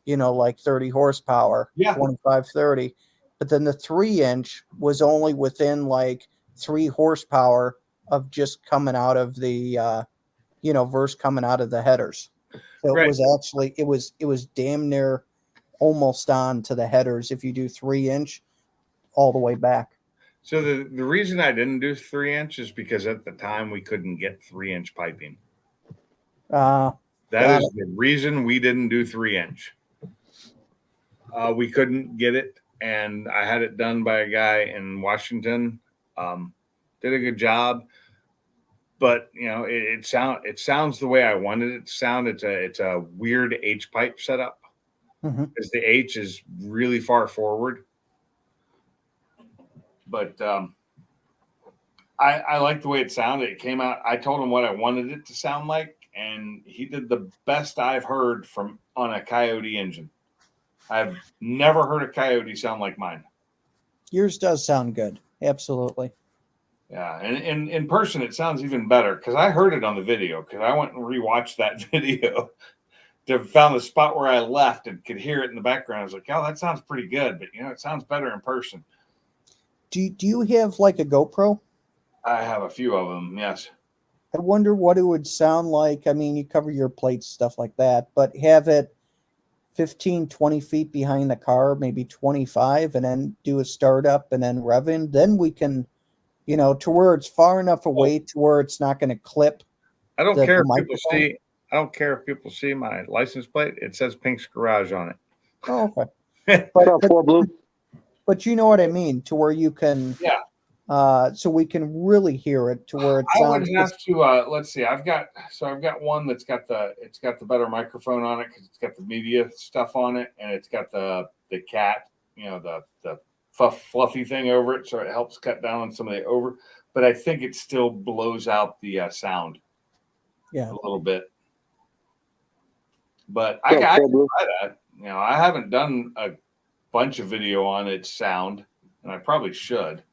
like 30 horsepower, Yeah. 25, 30. But then the 3-inch was only within like 3 horsepower of just coming out of the, verse coming out of the headers. So Right. it was actually, it was damn near almost on to the headers if you do 3-inch all the way back. So the reason I didn't do 3-inch is because at the time we couldn't get 3-inch piping. Got That is the reason we didn't do 3-inch. We couldn't get it, and I had it done by a guy in Washington. Did a good job, but it sounds the way I wanted it to sound. It's a weird H pipe setup because the H is really far forward. But I like the way it sounded. It came out. I told him what I wanted it to sound like, and he did the best I've heard on a Coyote engine. I've never heard a Coyote sound like mine. Yours does sound good. Absolutely. Yeah, and in person it sounds even better because I heard it on the video because I went and rewatched that video to found the spot where I left and could hear it in the background. I was like, oh, that sounds pretty good, but it sounds better in person. Do you have like a GoPro? I have a few of them, yes. I wonder what it would sound like. I mean, you cover your plates, stuff like that, but have it 15, 20 feet behind the car, maybe 25, and then do a startup and then rev in. Then we can, to where it's far enough away to where it's not going to clip. I don't The care if people microphone? see. I don't care if people see my license plate. It says Pink's Garage on it. Oh, okay. What up, Four Blue? But you know what I mean, to where you can, so we can really hear it to where it I sounds. would have to. Let's see. I've got one that's got the better microphone on it because it's got the media stuff on it, and it's got the cat, the fluffy thing over it, so it helps cut down on some of the over. But I think it still blows out the sound. Yeah. A little bit. But I can try that. I haven't done a bunch of video on its sound, and I probably should.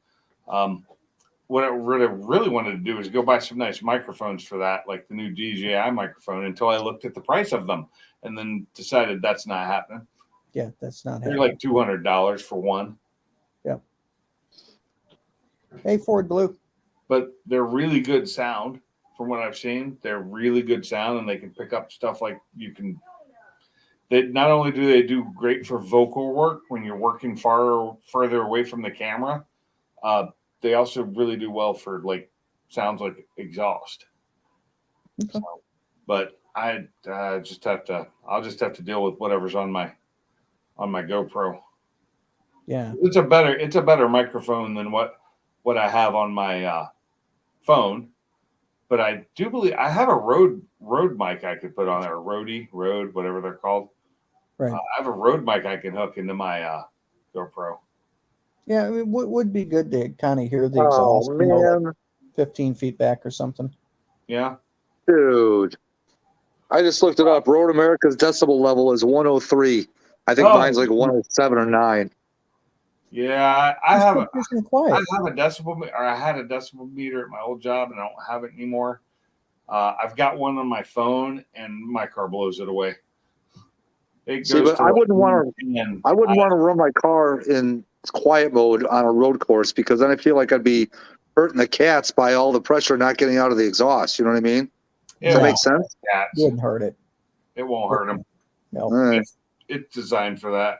What I really wanted to do is go buy some nice microphones for that, like the new DJI microphone, until I looked at the price of them and then decided that's not happening. Yeah, that's not They're happening. like $200 for one. Yeah. Hey, Ford Blue. But they're really good sound from what I've seen. They're really good sound, and they can pick up stuff like they not only do they do great for vocal work when you're working further away from the camera, they also really do well for sounds like exhaust. Okay. So, but I'll just have to deal with whatever's on my GoPro. Yeah. It's a better microphone than what I have on my phone. But I do believe I have a Rode mic I could put on there, Rode, whatever they're called. Right. I have a Rode mic I can hook into my GoPro. Yeah, I mean, would be good to kind of hear the exhaust. Oh, man. 15 feet back or something. Yeah. Dude. I just looked it up. Road America's decibel level is 103. I think mine's like 107 or 9. Yeah, I have a quiet. decibel, or I had a decibel meter at my old job, and I don't have it anymore. I've got one on my phone, and my car blows it away. See, but I wouldn't want to run my car in quiet mode on a road course because then I feel like I'd be hurting the cats by all the pressure not getting out of the exhaust. You know what I mean? Does that make sense? Wouldn't hurt it. It won't hurt them. No. It's designed for that.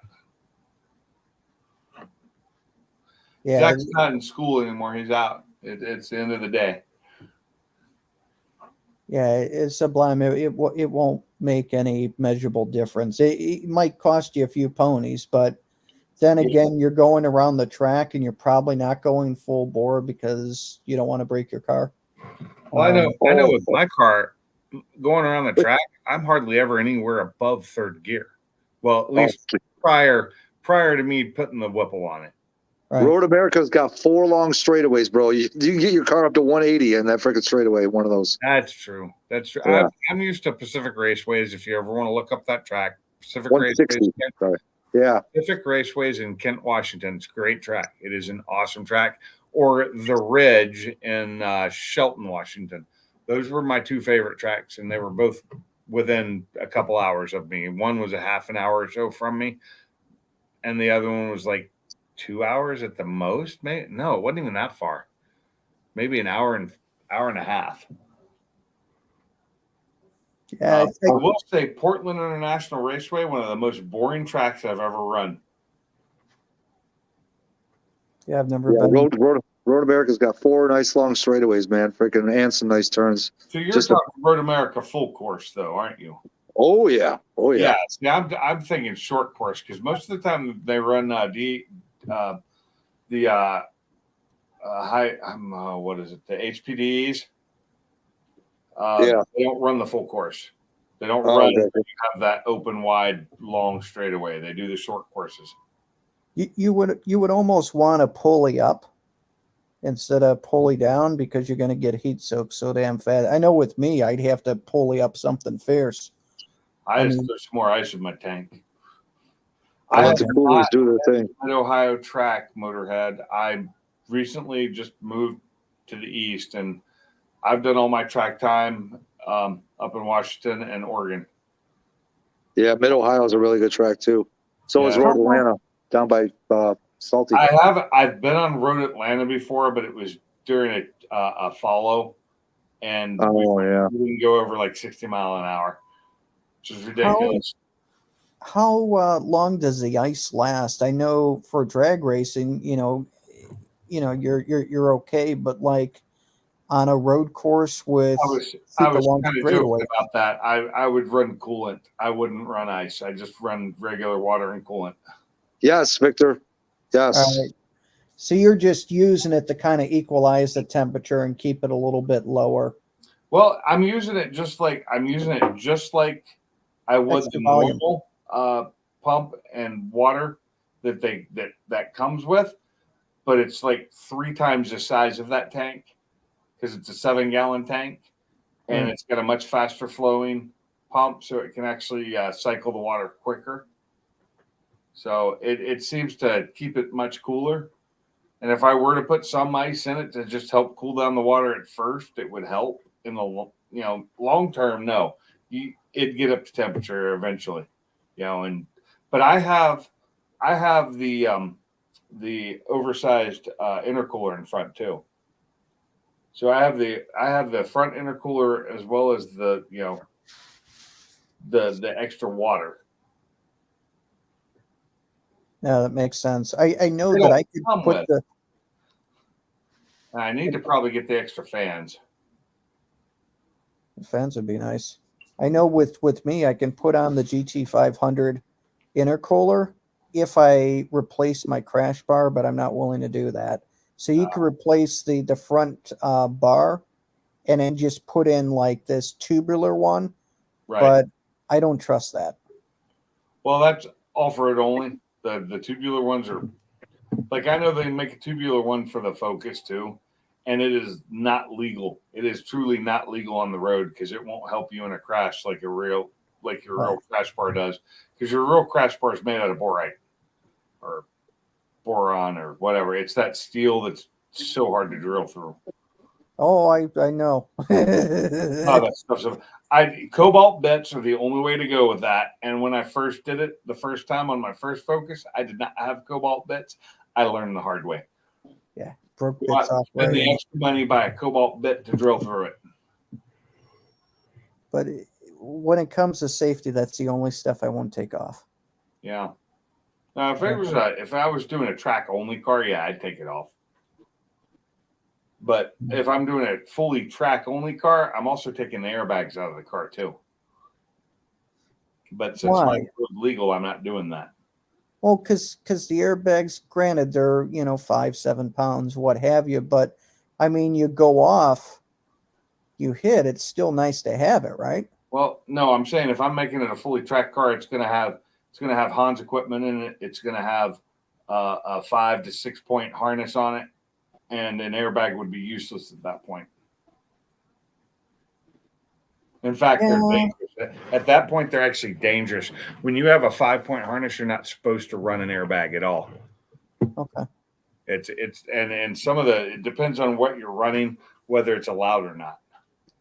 Yeah. Zach's not in school anymore. He's out. It's the end of the day. Yeah, it's Sublime. It won't make any measurable difference. It might cost you a few ponies, but then again, you're going around the track and you're probably not going full bore because you don't want to break your car. Well, I know with my car going around the track, I'm hardly ever anywhere above third gear. Well, at least prior to me putting the Whipple on it. Right. Road America's got 4 long straightaways, bro. You can get your car up to 180 in that freaking straightaway, one of those. That's true. That's true. Yeah. I'm used to Pacific Raceways. If you ever want to look up that track, Pacific 160. Raceways. Sorry. Yeah. Pacific Raceways in Kent, Washington. It's a great track. It is an awesome track. Or the Ridge in Shelton, Washington. Those were my 2 favorite tracks, and they were both within a couple hours of me. One was a half an hour or so from me, and the other one was like 2 hours at the most. Maybe no, it wasn't even that far. Maybe an hour and a half. Yeah, I will say Portland International Raceway, one of the most boring tracks I've ever run. Yeah, I've never been. Road America's got 4 nice long straightaways, man. Freaking, and some nice turns. So you're talking Road America full course, though, aren't you? Oh yeah. Yeah. See, I'm thinking short course because most of the time they run the HPDs. They don't run the full course. They don't have that open, wide, long straightaway. They do the short courses. You would almost want to pulley up instead of pulley down because you're going to get heat soaked so damn fast. I know with me, I'd have to pulley up something fierce. There's more ice in my tank. I let have the coolers not do their thing. Mid Ohio track, Motorhead. I recently just moved to the east, and I've done all my track time up in Washington and Oregon. Yeah, Mid Ohio is a really good track too. So is Yeah. Road Atlanta down by Salty. I've been on Road Atlanta before, but it was during a follow, and Oh yeah. we didn't go over like 60 mile an hour, which is ridiculous. How long does the ice last? I know for drag racing, you're okay, but like on a road course with I was along kind of straightaway. joking about that. I would run coolant. I wouldn't run ice. I just run regular water and coolant. Yes, Victor. Yes. All right. So you're just using it to kind of equalize the temperature and keep it a little bit lower. Well, I'm using it just like I would Extra the volume. normal pump and water that comes with, but it's like 3 times the size of that tank because it's a 7-gallon tank, and it's got a much faster flowing pump, so it can actually cycle the water quicker. So it seems to keep it much cooler. And if I were to put some ice in it to just help cool down the water at first, it would help. In the long term, no, it'd get up to temperature eventually, but I have the oversized intercooler in front too. So I have the front intercooler as well as the extra water. Yeah, that makes sense. I know They that don't I could come put with. the I need to probably get the extra fans. fans would be nice. I know with me, I can put on the GT500 intercooler if I replace my crash bar, but I'm not willing to do that. So you can replace the front bar and then just put in like this tubular one, Right. but I don't trust that. Well, that's off-road only. The tubular ones are like, I know they make a tubular one for the Focus too, and it is not legal. It is truly not legal on the road because it won't help you in a crash like your real crash bar does. Because your real crash bar is made out of borite or boron or whatever. It's that steel that's so hard to drill through. Oh, I know. Oh, that stuff's cobalt bits are the only way to go with that. And when I first did it the first time on my first Focus, I did not have cobalt bits. I learned the hard way. Yeah, broke bits off Spend right. the extra money, buy a cobalt bit to drill through it. But when it comes to safety, that's the only stuff I won't take off. Yeah. Now, if I was doing a track only car, yeah, I'd take it off. But if I'm doing a fully track only car, I'm also taking the airbags out of the car too. But since Why? mine's legal, I'm not doing that. Well, because the airbags, granted, they're 5-7 pounds, what have you, but I mean, you go off, you hit. It's still nice to have it, right? Well, no, I'm saying if I'm making it a fully tracked car, it's gonna have Hans equipment in it. It's gonna have a 5 to 6 point harness on it, and an airbag would be useless at that point. In fact, they're dangerous. At that point, they're actually dangerous. When you have a 5-point harness, you're not supposed to run an airbag at all. Okay. And some of it depends on what you're running, whether it's allowed or not.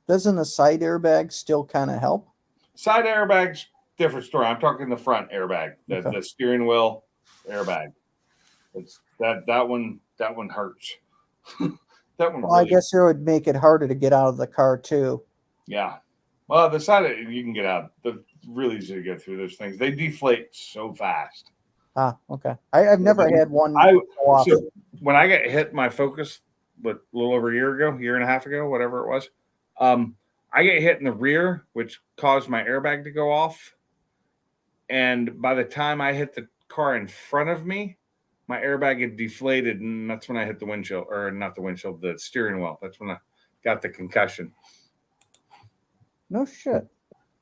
Doesn't a side airbag still kind of help? Side airbags, different story. I'm talking the front airbag, the steering wheel airbag. It's that one hurts. That one. Well, I guess it would make it harder to get out of the car too. Yeah. Well, the side you can get out. It's really easy to get through those things. They deflate so fast. Ah, okay. I've never had one. So when I got hit my Focus, a little over a year and a half ago, whatever it was, I get hit in the rear, which caused my airbag to go off. And by the time I hit the car in front of me, my airbag had deflated, and that's when I hit the windshield, or not the windshield, the steering wheel. That's when I got the concussion. No shit.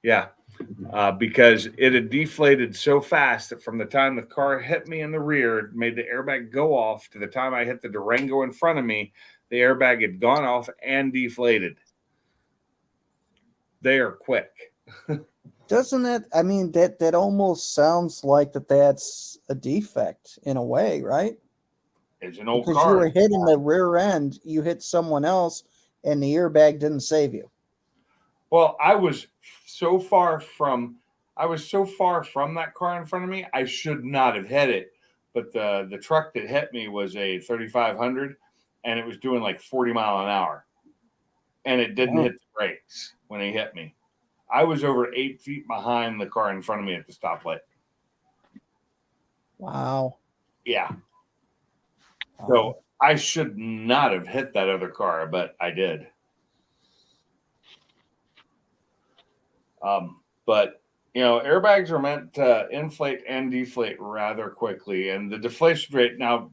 Yeah, because it had deflated so fast that from the time the car hit me in the rear, it made the airbag go off, to the time I hit the Durango in front of me, the airbag had gone off and deflated. They are quick. Doesn't it? I mean, that almost sounds like that's a defect in a way, right? It's an old Because you were car. hitting the rear end, you hit someone else, and the airbag didn't save you. Well, I was so far from that car in front of me. I should not have hit it, but the truck that hit me was a 3500, and it was doing like 40 mile an hour, and it didn't Oh. hit the brakes when he hit me. I was over 8 feet behind the car in front of me at the stoplight. Wow. Yeah, so I should not have hit that other car, but I did. But airbags are meant to inflate and deflate rather quickly, and the deflation rate. Now,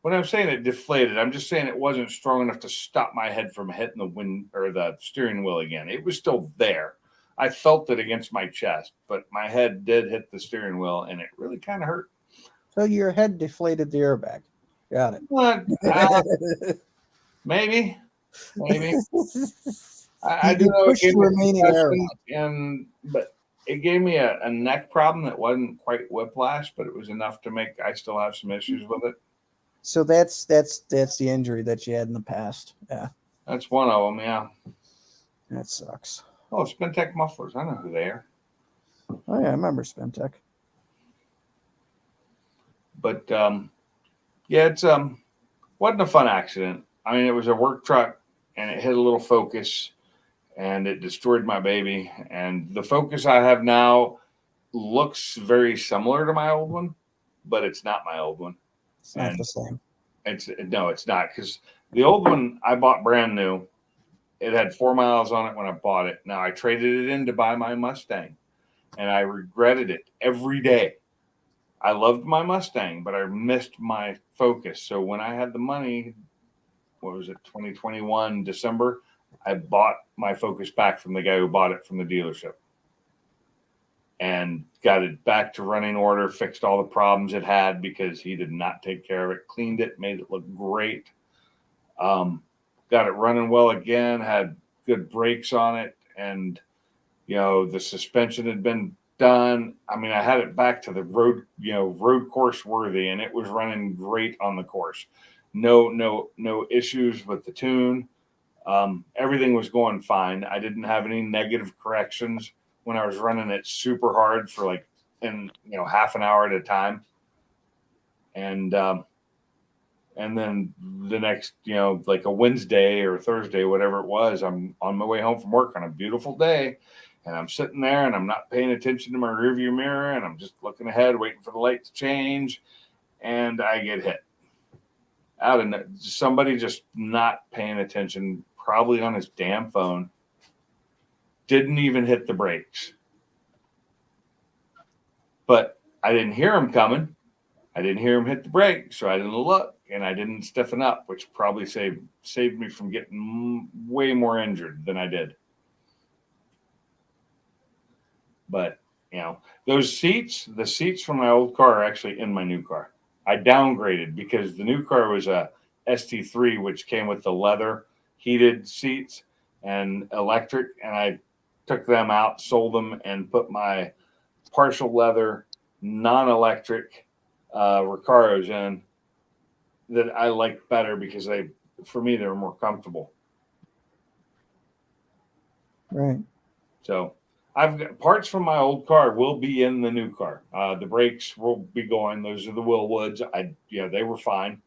when I'm saying it deflated, I'm just saying it wasn't strong enough to stop my head from hitting the wind or the steering wheel again. It was still there. I felt it against my chest, but my head did hit the steering wheel, and it really kind of hurt. So your head deflated the airbag. Got it. But, maybe. I do You know it pushed gave the me remaining air concussion, but it gave me a neck problem that wasn't quite whiplash, but it was enough to make I still have some issues with it. So that's the injury that you had in the past. Yeah, That's one of them. Yeah. that sucks. Oh, Spintech mufflers. I know who they are. Oh yeah, I remember Spintech. But yeah, it's wasn't a fun accident. I mean, it was a work truck, and it hit a little Focus, and it destroyed my baby. And the Focus I have now looks very similar to my old one, but it's not my old one. It's not And the same. it's not, because the old one I bought brand new. It had 4 miles on it when I bought it. Now I traded it in to buy my Mustang, and I regretted it every day. I loved my Mustang, but I missed my Focus. So when I had the money, what was it, 2021 December, I bought my Focus back from the guy who bought it from the dealership, and got it back to running order, fixed all the problems it had because he did not take care of it, cleaned it, made it look great. Got it running well again, had good brakes on it, and the suspension had been done. I mean, I had it back to the road course worthy, and it was running great on the course. No issues with the tune. Everything was going fine. I didn't have any negative corrections when I was running it super hard for like half an hour at a time. And then the next, like a Wednesday or Thursday, whatever it was, I'm on my way home from work on a beautiful day, and I'm sitting there and I'm not paying attention to my rearview mirror, and I'm just looking ahead, waiting for the light to change, and I get hit. Out of somebody just not paying attention, probably on his damn phone. Didn't even hit the brakes. But I didn't hear him coming. I didn't hear him hit the brake, so I didn't look, and I didn't stiffen up, which probably saved me from getting way more injured than I did. But the seats from my old car are actually in my new car. I downgraded because the new car was a ST3, which came with the leather heated seats and electric, and I took them out, sold them, and put my partial leather, non-electric Recaros in that I like better because for me, they're more comfortable. Right. So I've got parts from my old car will be in the new car. The brakes will be going. Those are the Willwoods. They were fine.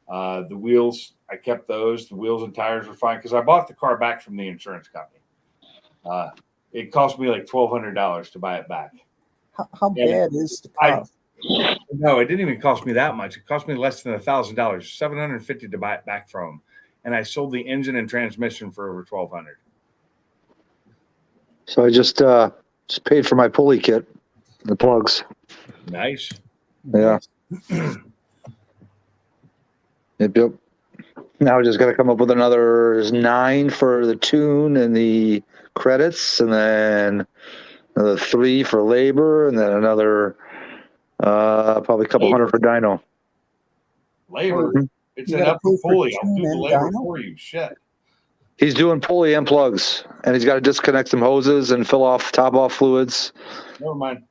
The wheels, I kept those. The wheels and tires were fine because I bought the car back from the insurance company. It cost me like $1,200 to buy it back. How bad is the cost? No, it didn't even cost me that much. It cost me less than $1,000, $750 to buy it back from them, and I sold the engine and transmission for over $1,200. So I just paid for my pulley kit, the plugs. Nice. Yeah. Yep. Now I just got to come up with another 9 for the tune and the credits, and then another 3 for labor, and then another probably a couple hundred for dyno. Labor. It's You an gotta upper pay for pulley. I'll do tune the and labor dyno? for you. Shit. He's doing pulley and plugs, and he's got to disconnect some hoses and fill off top off fluids. Never mind.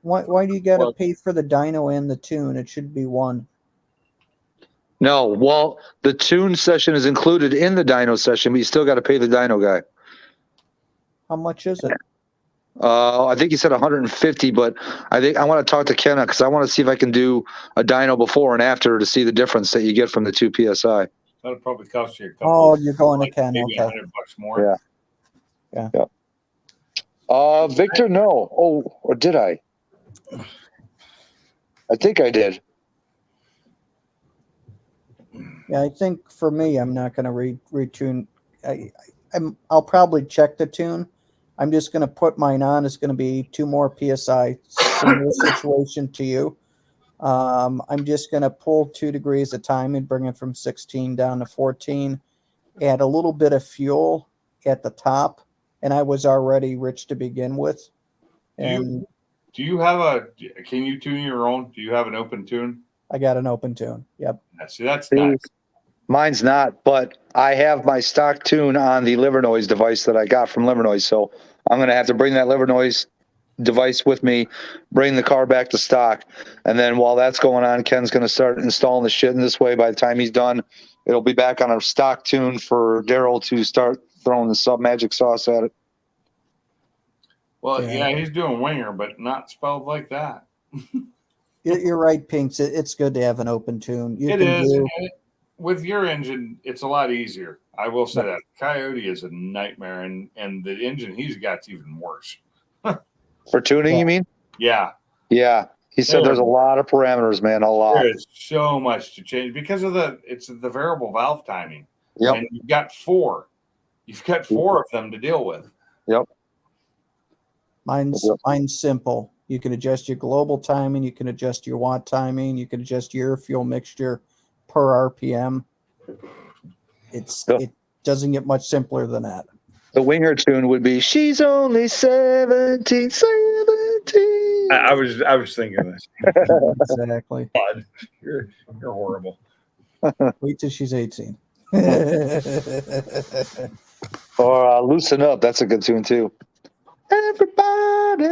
Why do you got to Well- pay for the dyno and the tune? It should be one. No, well, the tune session is included in the dyno session, but you still got to pay the dyno guy. How much is it? I think he said 150, but I think I want to talk to Kenna because I want to see if I can do a dyno before and after to see the difference that you get from the 2 PSI. That'll probably cost you a couple. Oh, you're going to like Ken. maybe Okay. $100 more. Yeah. Victor, no. Oh, or did I? I think I did. Yeah, I think for me, I'm not going to retune. I'll probably check the tune. I'm just going to put mine on. It's going to be 2 more PSI. Similar situation to you. I'm just going to pull 2 degrees of time and bring it from 16 down to 14. Add a little bit of fuel at the top, and I was already rich to begin with. And Do you have can you tune your own? Do you have an open tune? I got an open tune. Yep. Yeah, see, that's nice. Mine's not, but I have my stock tune on the Liver Noise device that I got from Liver Noise. So I'm going to have to bring that Liver Noise device with me, bring the car back to stock. And then while that's going on, Ken's going to start installing the shit in this way. By the time he's done, it'll be back on a stock tune for Daryl to start throwing the sub magic sauce at it. Well, Yeah. yeah, he's doing winger, but not spelled like that. You're right, Pinks. It's good to have an open tune. You It can is. do- With your engine, it's a lot easier. I will say that. Coyote is a nightmare, and the engine he's got's even worse. For tuning, Yeah. you mean? Yeah, Yeah. He said there's a lot of parameters, man. A lot. there is so much to change because of it's the variable valve timing. Yep. And you've got 4. You've got 4 of them to deal with. Mine's simple. You can adjust your global timing. You can adjust your watt timing. You can adjust your fuel mixture per RPM. Yep. It doesn't get much simpler than that. The winger tune would be "She's only 17, 17." I was thinking this. Exactly. You're horrible. Wait till she's 18. Or "Loosen Up." That's a good tune too. Everybody,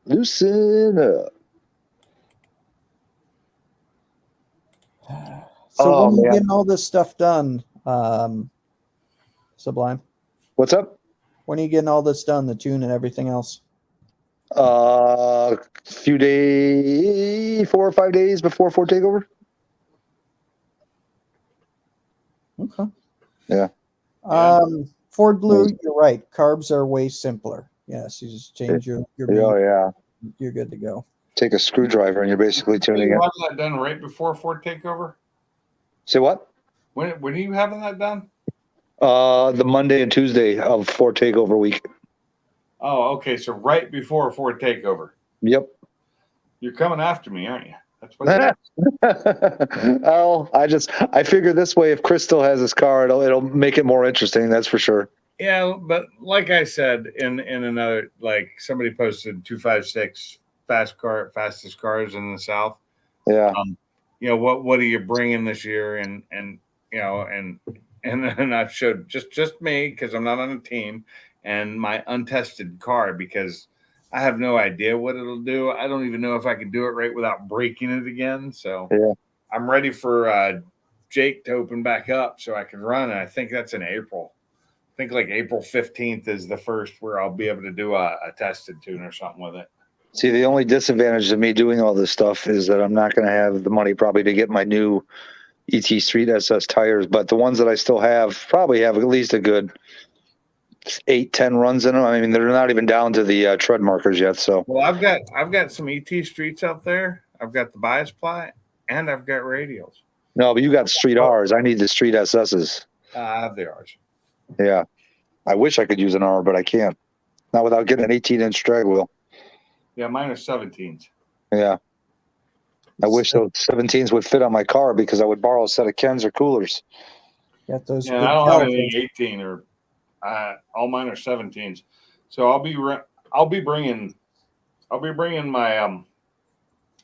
loosen up. So Oh, when are you man. getting all this stuff done, Sublime? What's up? When are you getting all this done, the tune and everything else? Few days, 4 or 5 days before Ford takeover. Okay. Yeah. Ford Blue, you're right. Carbs are way simpler. Yes, you just change your Oh yeah. you're good to go. Take a screwdriver and you're basically Are tuning you it. having that done right before Ford takeover? Say what? When are you having that done? The Monday and Tuesday of Ford takeover week. Oh, okay. So right before Ford takeover. Yep. You're coming after me, aren't you? That's what. Oh, I figure this way, if Chris still has his car, it'll make it more interesting. That's for sure. Yeah, but like I said, in another, like somebody posted 256 fastest cars in the South. Yeah. What are you bringing this year? And then I showed just me because I'm not on a team and my untested car because I have no idea what it'll do. I don't even know if I can do it right without breaking it again. So Yeah. I'm ready for Jake to open back up so I can run. And I think that's in April. I think like April 15th is the first where I'll be able to do a tested tune or something with it. See, the only disadvantage of me doing all this stuff is that I'm not going to have the money probably to get my new ET Street SS tires, but the ones that I still have probably have at least a good 8-10 runs in them. I mean, they're not even down to the tread markers yet. So Well, I've got some ET Streets out there. I've got the bias ply and I've got radials. no, but you got Street R's. I need the Street SS's. I have the R's. Yeah, I wish I could use an R, but I can't. Not without getting an 18-inch drag wheel. Yeah, mine are 17s. Yeah. I wish those 17s would fit on my car because I would borrow a set of Kens or coolers. Got those. Yeah, big I don't have calipers. anything 18 or all mine are 17s. So I'll be bringing my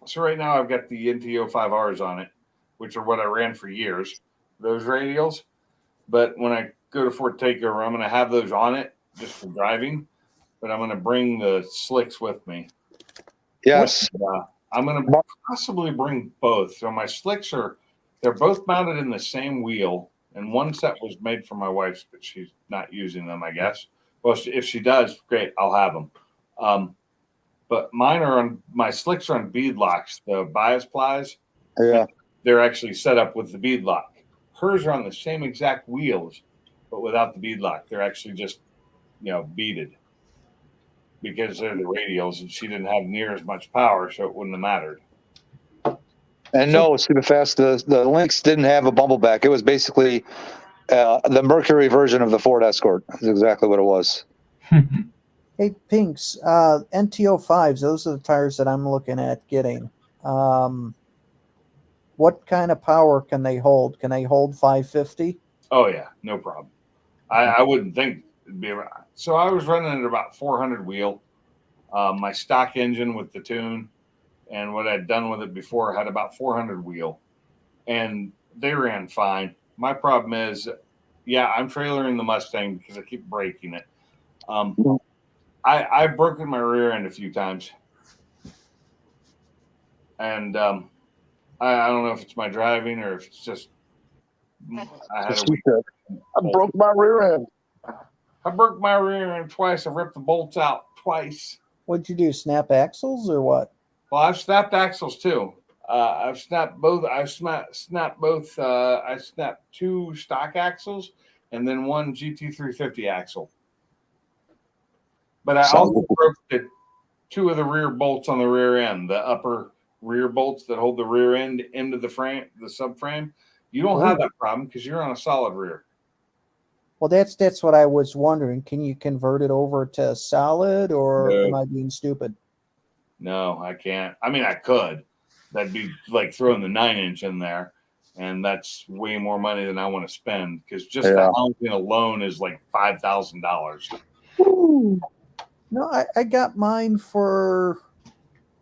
so right now I've got the NTO 5Rs on it, which are what I ran for years. Those radials. But when I go to Fort Takeover, I'm going to have those on it just for driving. But I'm going to bring the slicks with me. Yes. I'm going to possibly bring both. So my slicks they're both mounted in the same wheel, and one set was made for my wife, but she's not using them, I guess. Well, if she does, great, I'll have them. But my slicks are on bead locks, the bias plies. Yeah. They're actually set up with the bead lock. Hers are on the same exact wheels, but without the bead lock. They're actually just, beaded because they're the radials, and she didn't have near as much power, so it wouldn't have mattered. And no, super fast. The Lynx didn't have a bumbleback. It was basically the Mercury version of the Ford Escort. That's exactly what it was. Hey, Pinks, NTO5s, those are the tires that I'm looking at getting. What kind of power can they hold? Can they hold 550? Oh, yeah, no problem. I wouldn't think it'd be around. So I was running at about 400 wheel. My stock engine with the tune and what I'd done with it before had about 400 wheel. And they ran fine. My problem is, I'm trailering the Mustang because I keep breaking it. I've broken my rear end a few times. And I don't know if it's my driving or if it's just I broke my rear end. I broke my rear end twice. I ripped the bolts out twice. What'd you do? Snap axles or what? Well, I've snapped axles too. I've snapped both. I snapped both. I snapped 2 stock axles and then 1 GT350 axle. But I also broke 2 of the rear bolts on the rear end, the upper rear bolts that hold the rear end into the frame, the subframe. You don't have that problem because you're on a solid rear. Well, that's what I was wondering. Can you convert it over to solid, or No. am I being stupid? No, I can't. I mean, I could. That'd be like throwing the 9-inch in there, and that's way more money than I want to spend because just the housing alone is like $5,000. No, I got mine for.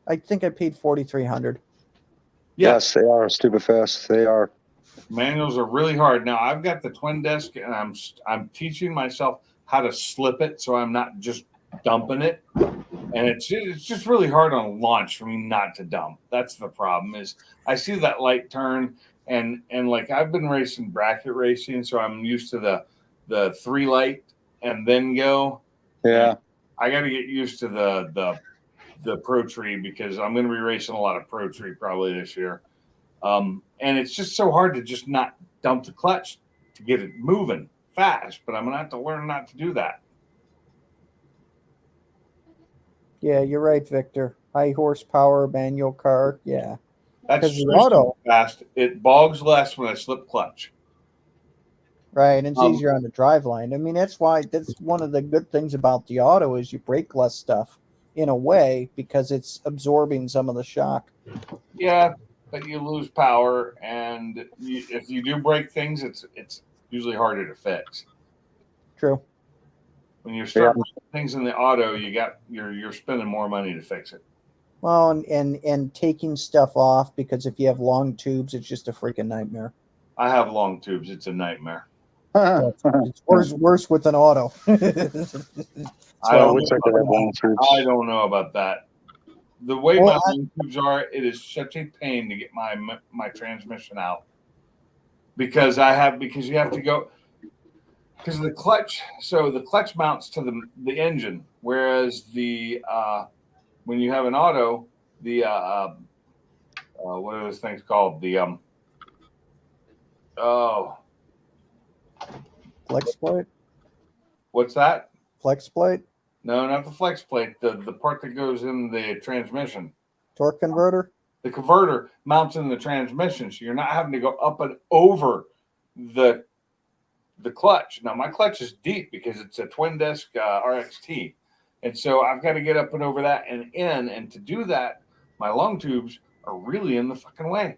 I think I paid $4,300. Yes, they are stupid fast. They are. Manuals are really hard. Now I've got the twin disc, and I'm teaching myself how to slip it so I'm not just dumping it. And it's just really hard on launch for me not to dump. That's the problem. Is I see that light turn, and like I've been racing bracket racing, so I'm used to the 3 light and then go. Yeah. And I got to get used to the Pro Tree because I'm going to be racing a lot of Pro Tree probably this year. And it's just so hard to just not dump the clutch to get it moving fast, but I'm going to have to learn not to do that. Yeah, you're right, Victor. High horsepower manual car. Yeah. That's the auto fast. It bogs less when I slip clutch. Right, and it's easier on the drive line. I mean, that's one of the good things about the auto is you break less stuff in a way because it's absorbing some of the shock. Yeah, but you lose power, and if you do break things, it's usually harder to fix. True. When you start breaking things in the auto, you're spending more money to fix it. Well, and taking stuff off because if you have long tubes, it's just a freaking nightmare. I have long tubes; it's a nightmare. It's worse with an auto. I don't know about that. The way my long tubes are, it is such a pain to get my transmission out because you have to go because the clutch. So the clutch mounts to the engine, whereas when you have an auto, the what are those things called? The flex plate. What's that? Flex plate? No, not the flex plate. The part that goes in the transmission. Torque converter? The converter mounts in the transmission, so you're not having to go up and over the clutch. Now, my clutch is deep because it's a twin disc RXT. And so I've got to get up and over that and in. And to do that, my long tubes are really in the fucking way.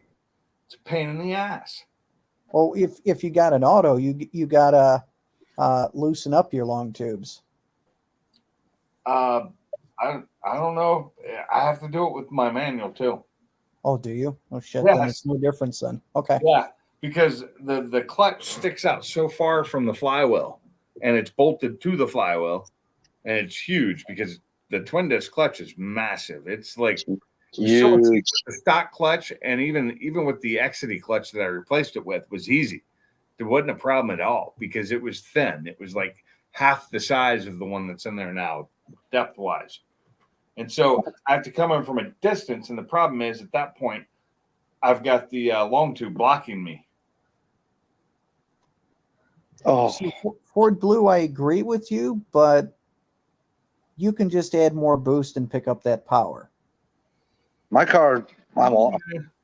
It's a pain in the ass. Well, if you got an auto, you gotta loosen up your long tubes. I don't know. I have to do it with my manual too. Oh, do you? Oh shit! Yes. Then it's no difference then. Okay. Yeah, because the clutch sticks out so far from the flywheel, and it's bolted to the flywheel, and it's huge because the twin disc clutch is massive. It's like Huge. the stock clutch, and even with the Exity clutch that I replaced it with was easy. There wasn't a problem at all because it was thin. It was like half the size of the one that's in there now, depth wise. And so I have to come in from a distance, and the problem is at that point, I've got the long tube blocking me. Oh, See, Ford Blue, I agree with you, but you can just add more boost and pick up that power. my car, I don't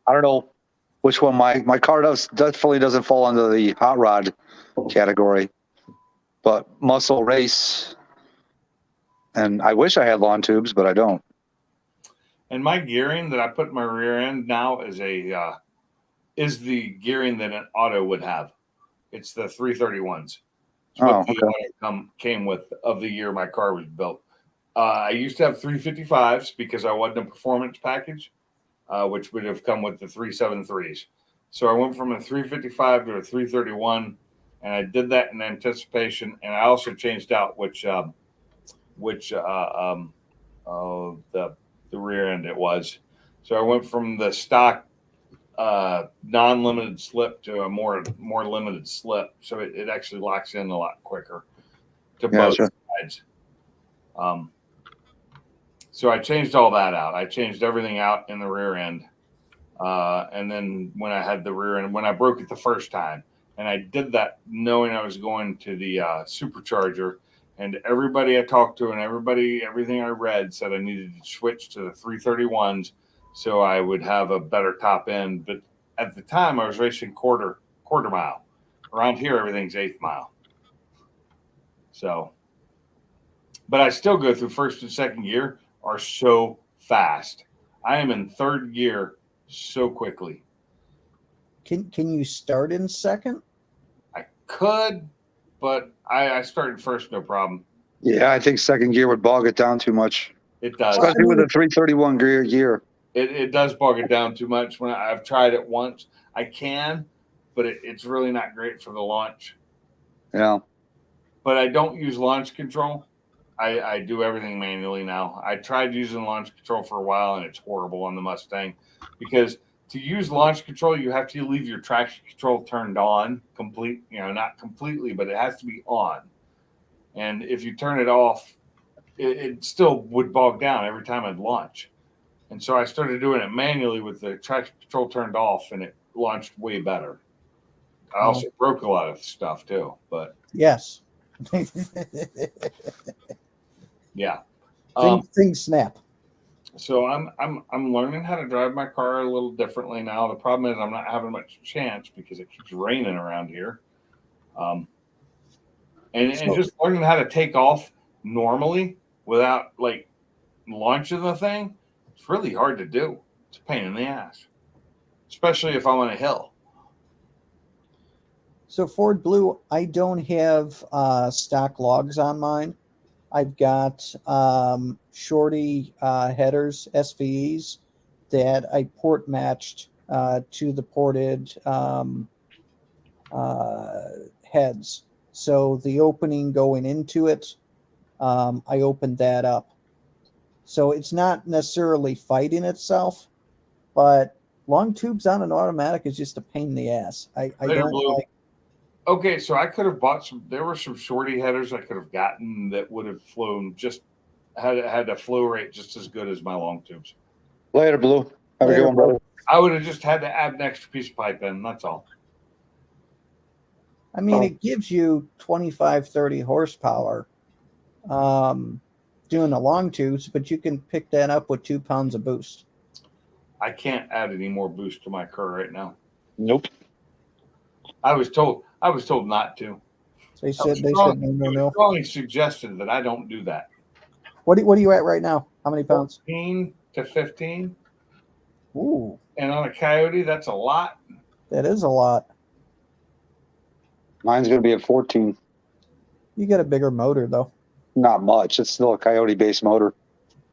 know which one. My car definitely doesn't fall under the hot rod category, but muscle race. And I wish I had lawn tubes, but I don't. And my gearing that I put in my rear end now is the gearing that an auto would have. It's the 331s. It's what the auto came with of the year my car was built. I used to have 355s because I wasn't a performance package, which would have come with the 373s. So I went from a 355 to a 331, and I did that in anticipation. And I also changed out the rear end it was. So I went from the stock non-limited slip to a more limited slip. So it actually locks in a lot quicker to both sides. So I changed all that out. I changed everything out in the rear end. And then when I had the rear end, when I broke it the first time, and I did that knowing I was going to the supercharger, and everybody I talked to and everything I read said I needed to switch to the 331s so I would have a better top end. But at the time I was racing quarter mile. Around here, everything's eighth mile. So, but I still go through first and second gear are so fast. I am in third gear so quickly. Can you start in second? I could, but I started first, no problem. Yeah, I think second gear would bog it down too much, It does. especially with a 331 gear. It does bog it down too much. When I've tried it once, I can, but it's really not great for the launch. Yeah. But I don't use launch control. I do everything manually now. I tried using launch control for a while, and it's horrible on the Mustang because to use launch control, you have to leave your traction control turned on not completely, but it has to be on. And if you turn it off, it still would bog down every time I'd launch. And so I started doing it manually with the traction control turned off, and it launched way better. I also broke a lot of stuff too, but Yes. yeah. Things snap. So I'm learning how to drive my car a little differently now. The problem is I'm not having much chance because it keeps raining around here. And just learning how to take off normally without like launching the thing, it's really hard to do. It's a pain in the ass, especially if I'm on a hill. So Ford Blue, I don't have stock logs on mine. I've got shorty headers, SVEs, that I port matched to the ported heads. So the opening going into it, I opened that up. So it's not necessarily fighting itself, but long tubes on an automatic is just a pain in the ass. I don't like. Okay, so I could have bought some. There were some shorty headers I could have gotten that would have flown had a flow rate just as good as my long tubes. Later, Blue. Have a good one, brother. I would have just had to add an extra piece of pipe in. That's all. I mean, it gives you 25, 30 horsepower doing the long tubes, but you can pick that up with 2 pounds of boost. I can't add any more boost to my car right now. Nope. I was told not to. They said no. Strongly suggested that I don't do that. What are you at right now? How many pounds? 14 to 15. Ooh, And on a Coyote, that's a lot. that is a lot. Mine's going to be at 14. You get a bigger motor though. Not much. It's still a Coyote-based motor.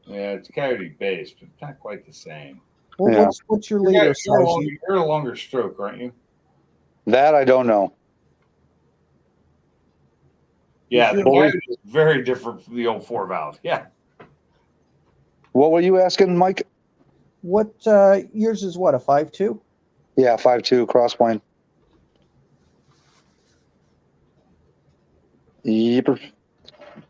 Yeah, it's Coyote based, but it's not quite the same. Well, Yeah. what's your leader size? You're a longer stroke, aren't you? That I don't know. Yeah, the Well, valve is very different from the old 4-valve. Yeah. What were you asking, Mike? What yours is what, a 5.2? Yeah, 5.2 crossplane. Yep.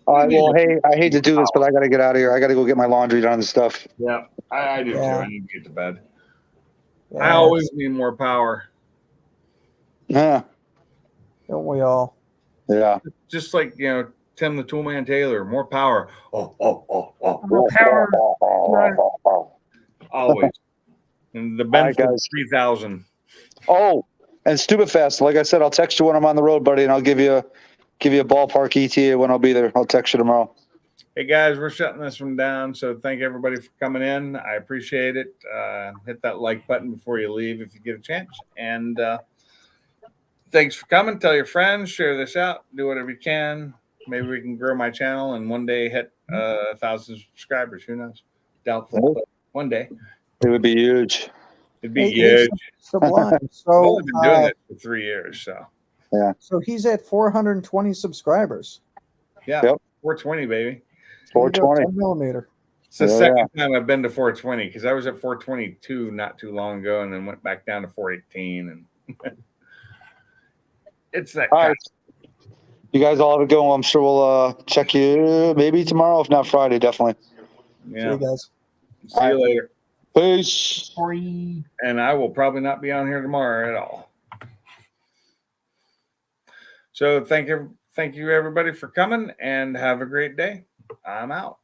All right. Well, hey, I hate to do this, but I got to get out of here. I got to go get my laundry done and stuff. Yeah, I do too. Yeah. I need to get to bed. Yeah, I always need more power. Yeah. don't we all? Yeah. Just like, Tim the Toolman Taylor, more power. Oh. More power. Always. And the All right, Benford guys. 3000. Oh, and Stupid Fast. Like I said, I'll text you when I'm on the road, buddy, and I'll give you a ballpark ETA when I'll be there. I'll text you tomorrow. Hey guys, we're shutting this one down. So thank everybody for coming in. I appreciate it. Hit that like button before you leave if you get a chance. And thanks for coming. Tell your friends, share this out, do whatever you can. Maybe we can grow my channel and one day hit 1,000 subscribers. Who knows? Doubtful, but one day. It would be huge. It'd be Hey, huge. Sublime. I've So, only been doing it for 3 years. So so he's at 420 subscribers. yeah, Yep. 420, baby. There you go, 420. 10 millimeter. It's the Yeah. second time I've been to 420 because I was at 422 not too long ago and then went back down to 418. And it's that All kind right. You guys all have a good one. I'm sure we'll check you maybe tomorrow, if not Friday, definitely. See yeah. you guys. See you later. Peace. Sorry. And I will probably not be on here tomorrow at all. So thank you everybody for coming and have a great day. I'm out.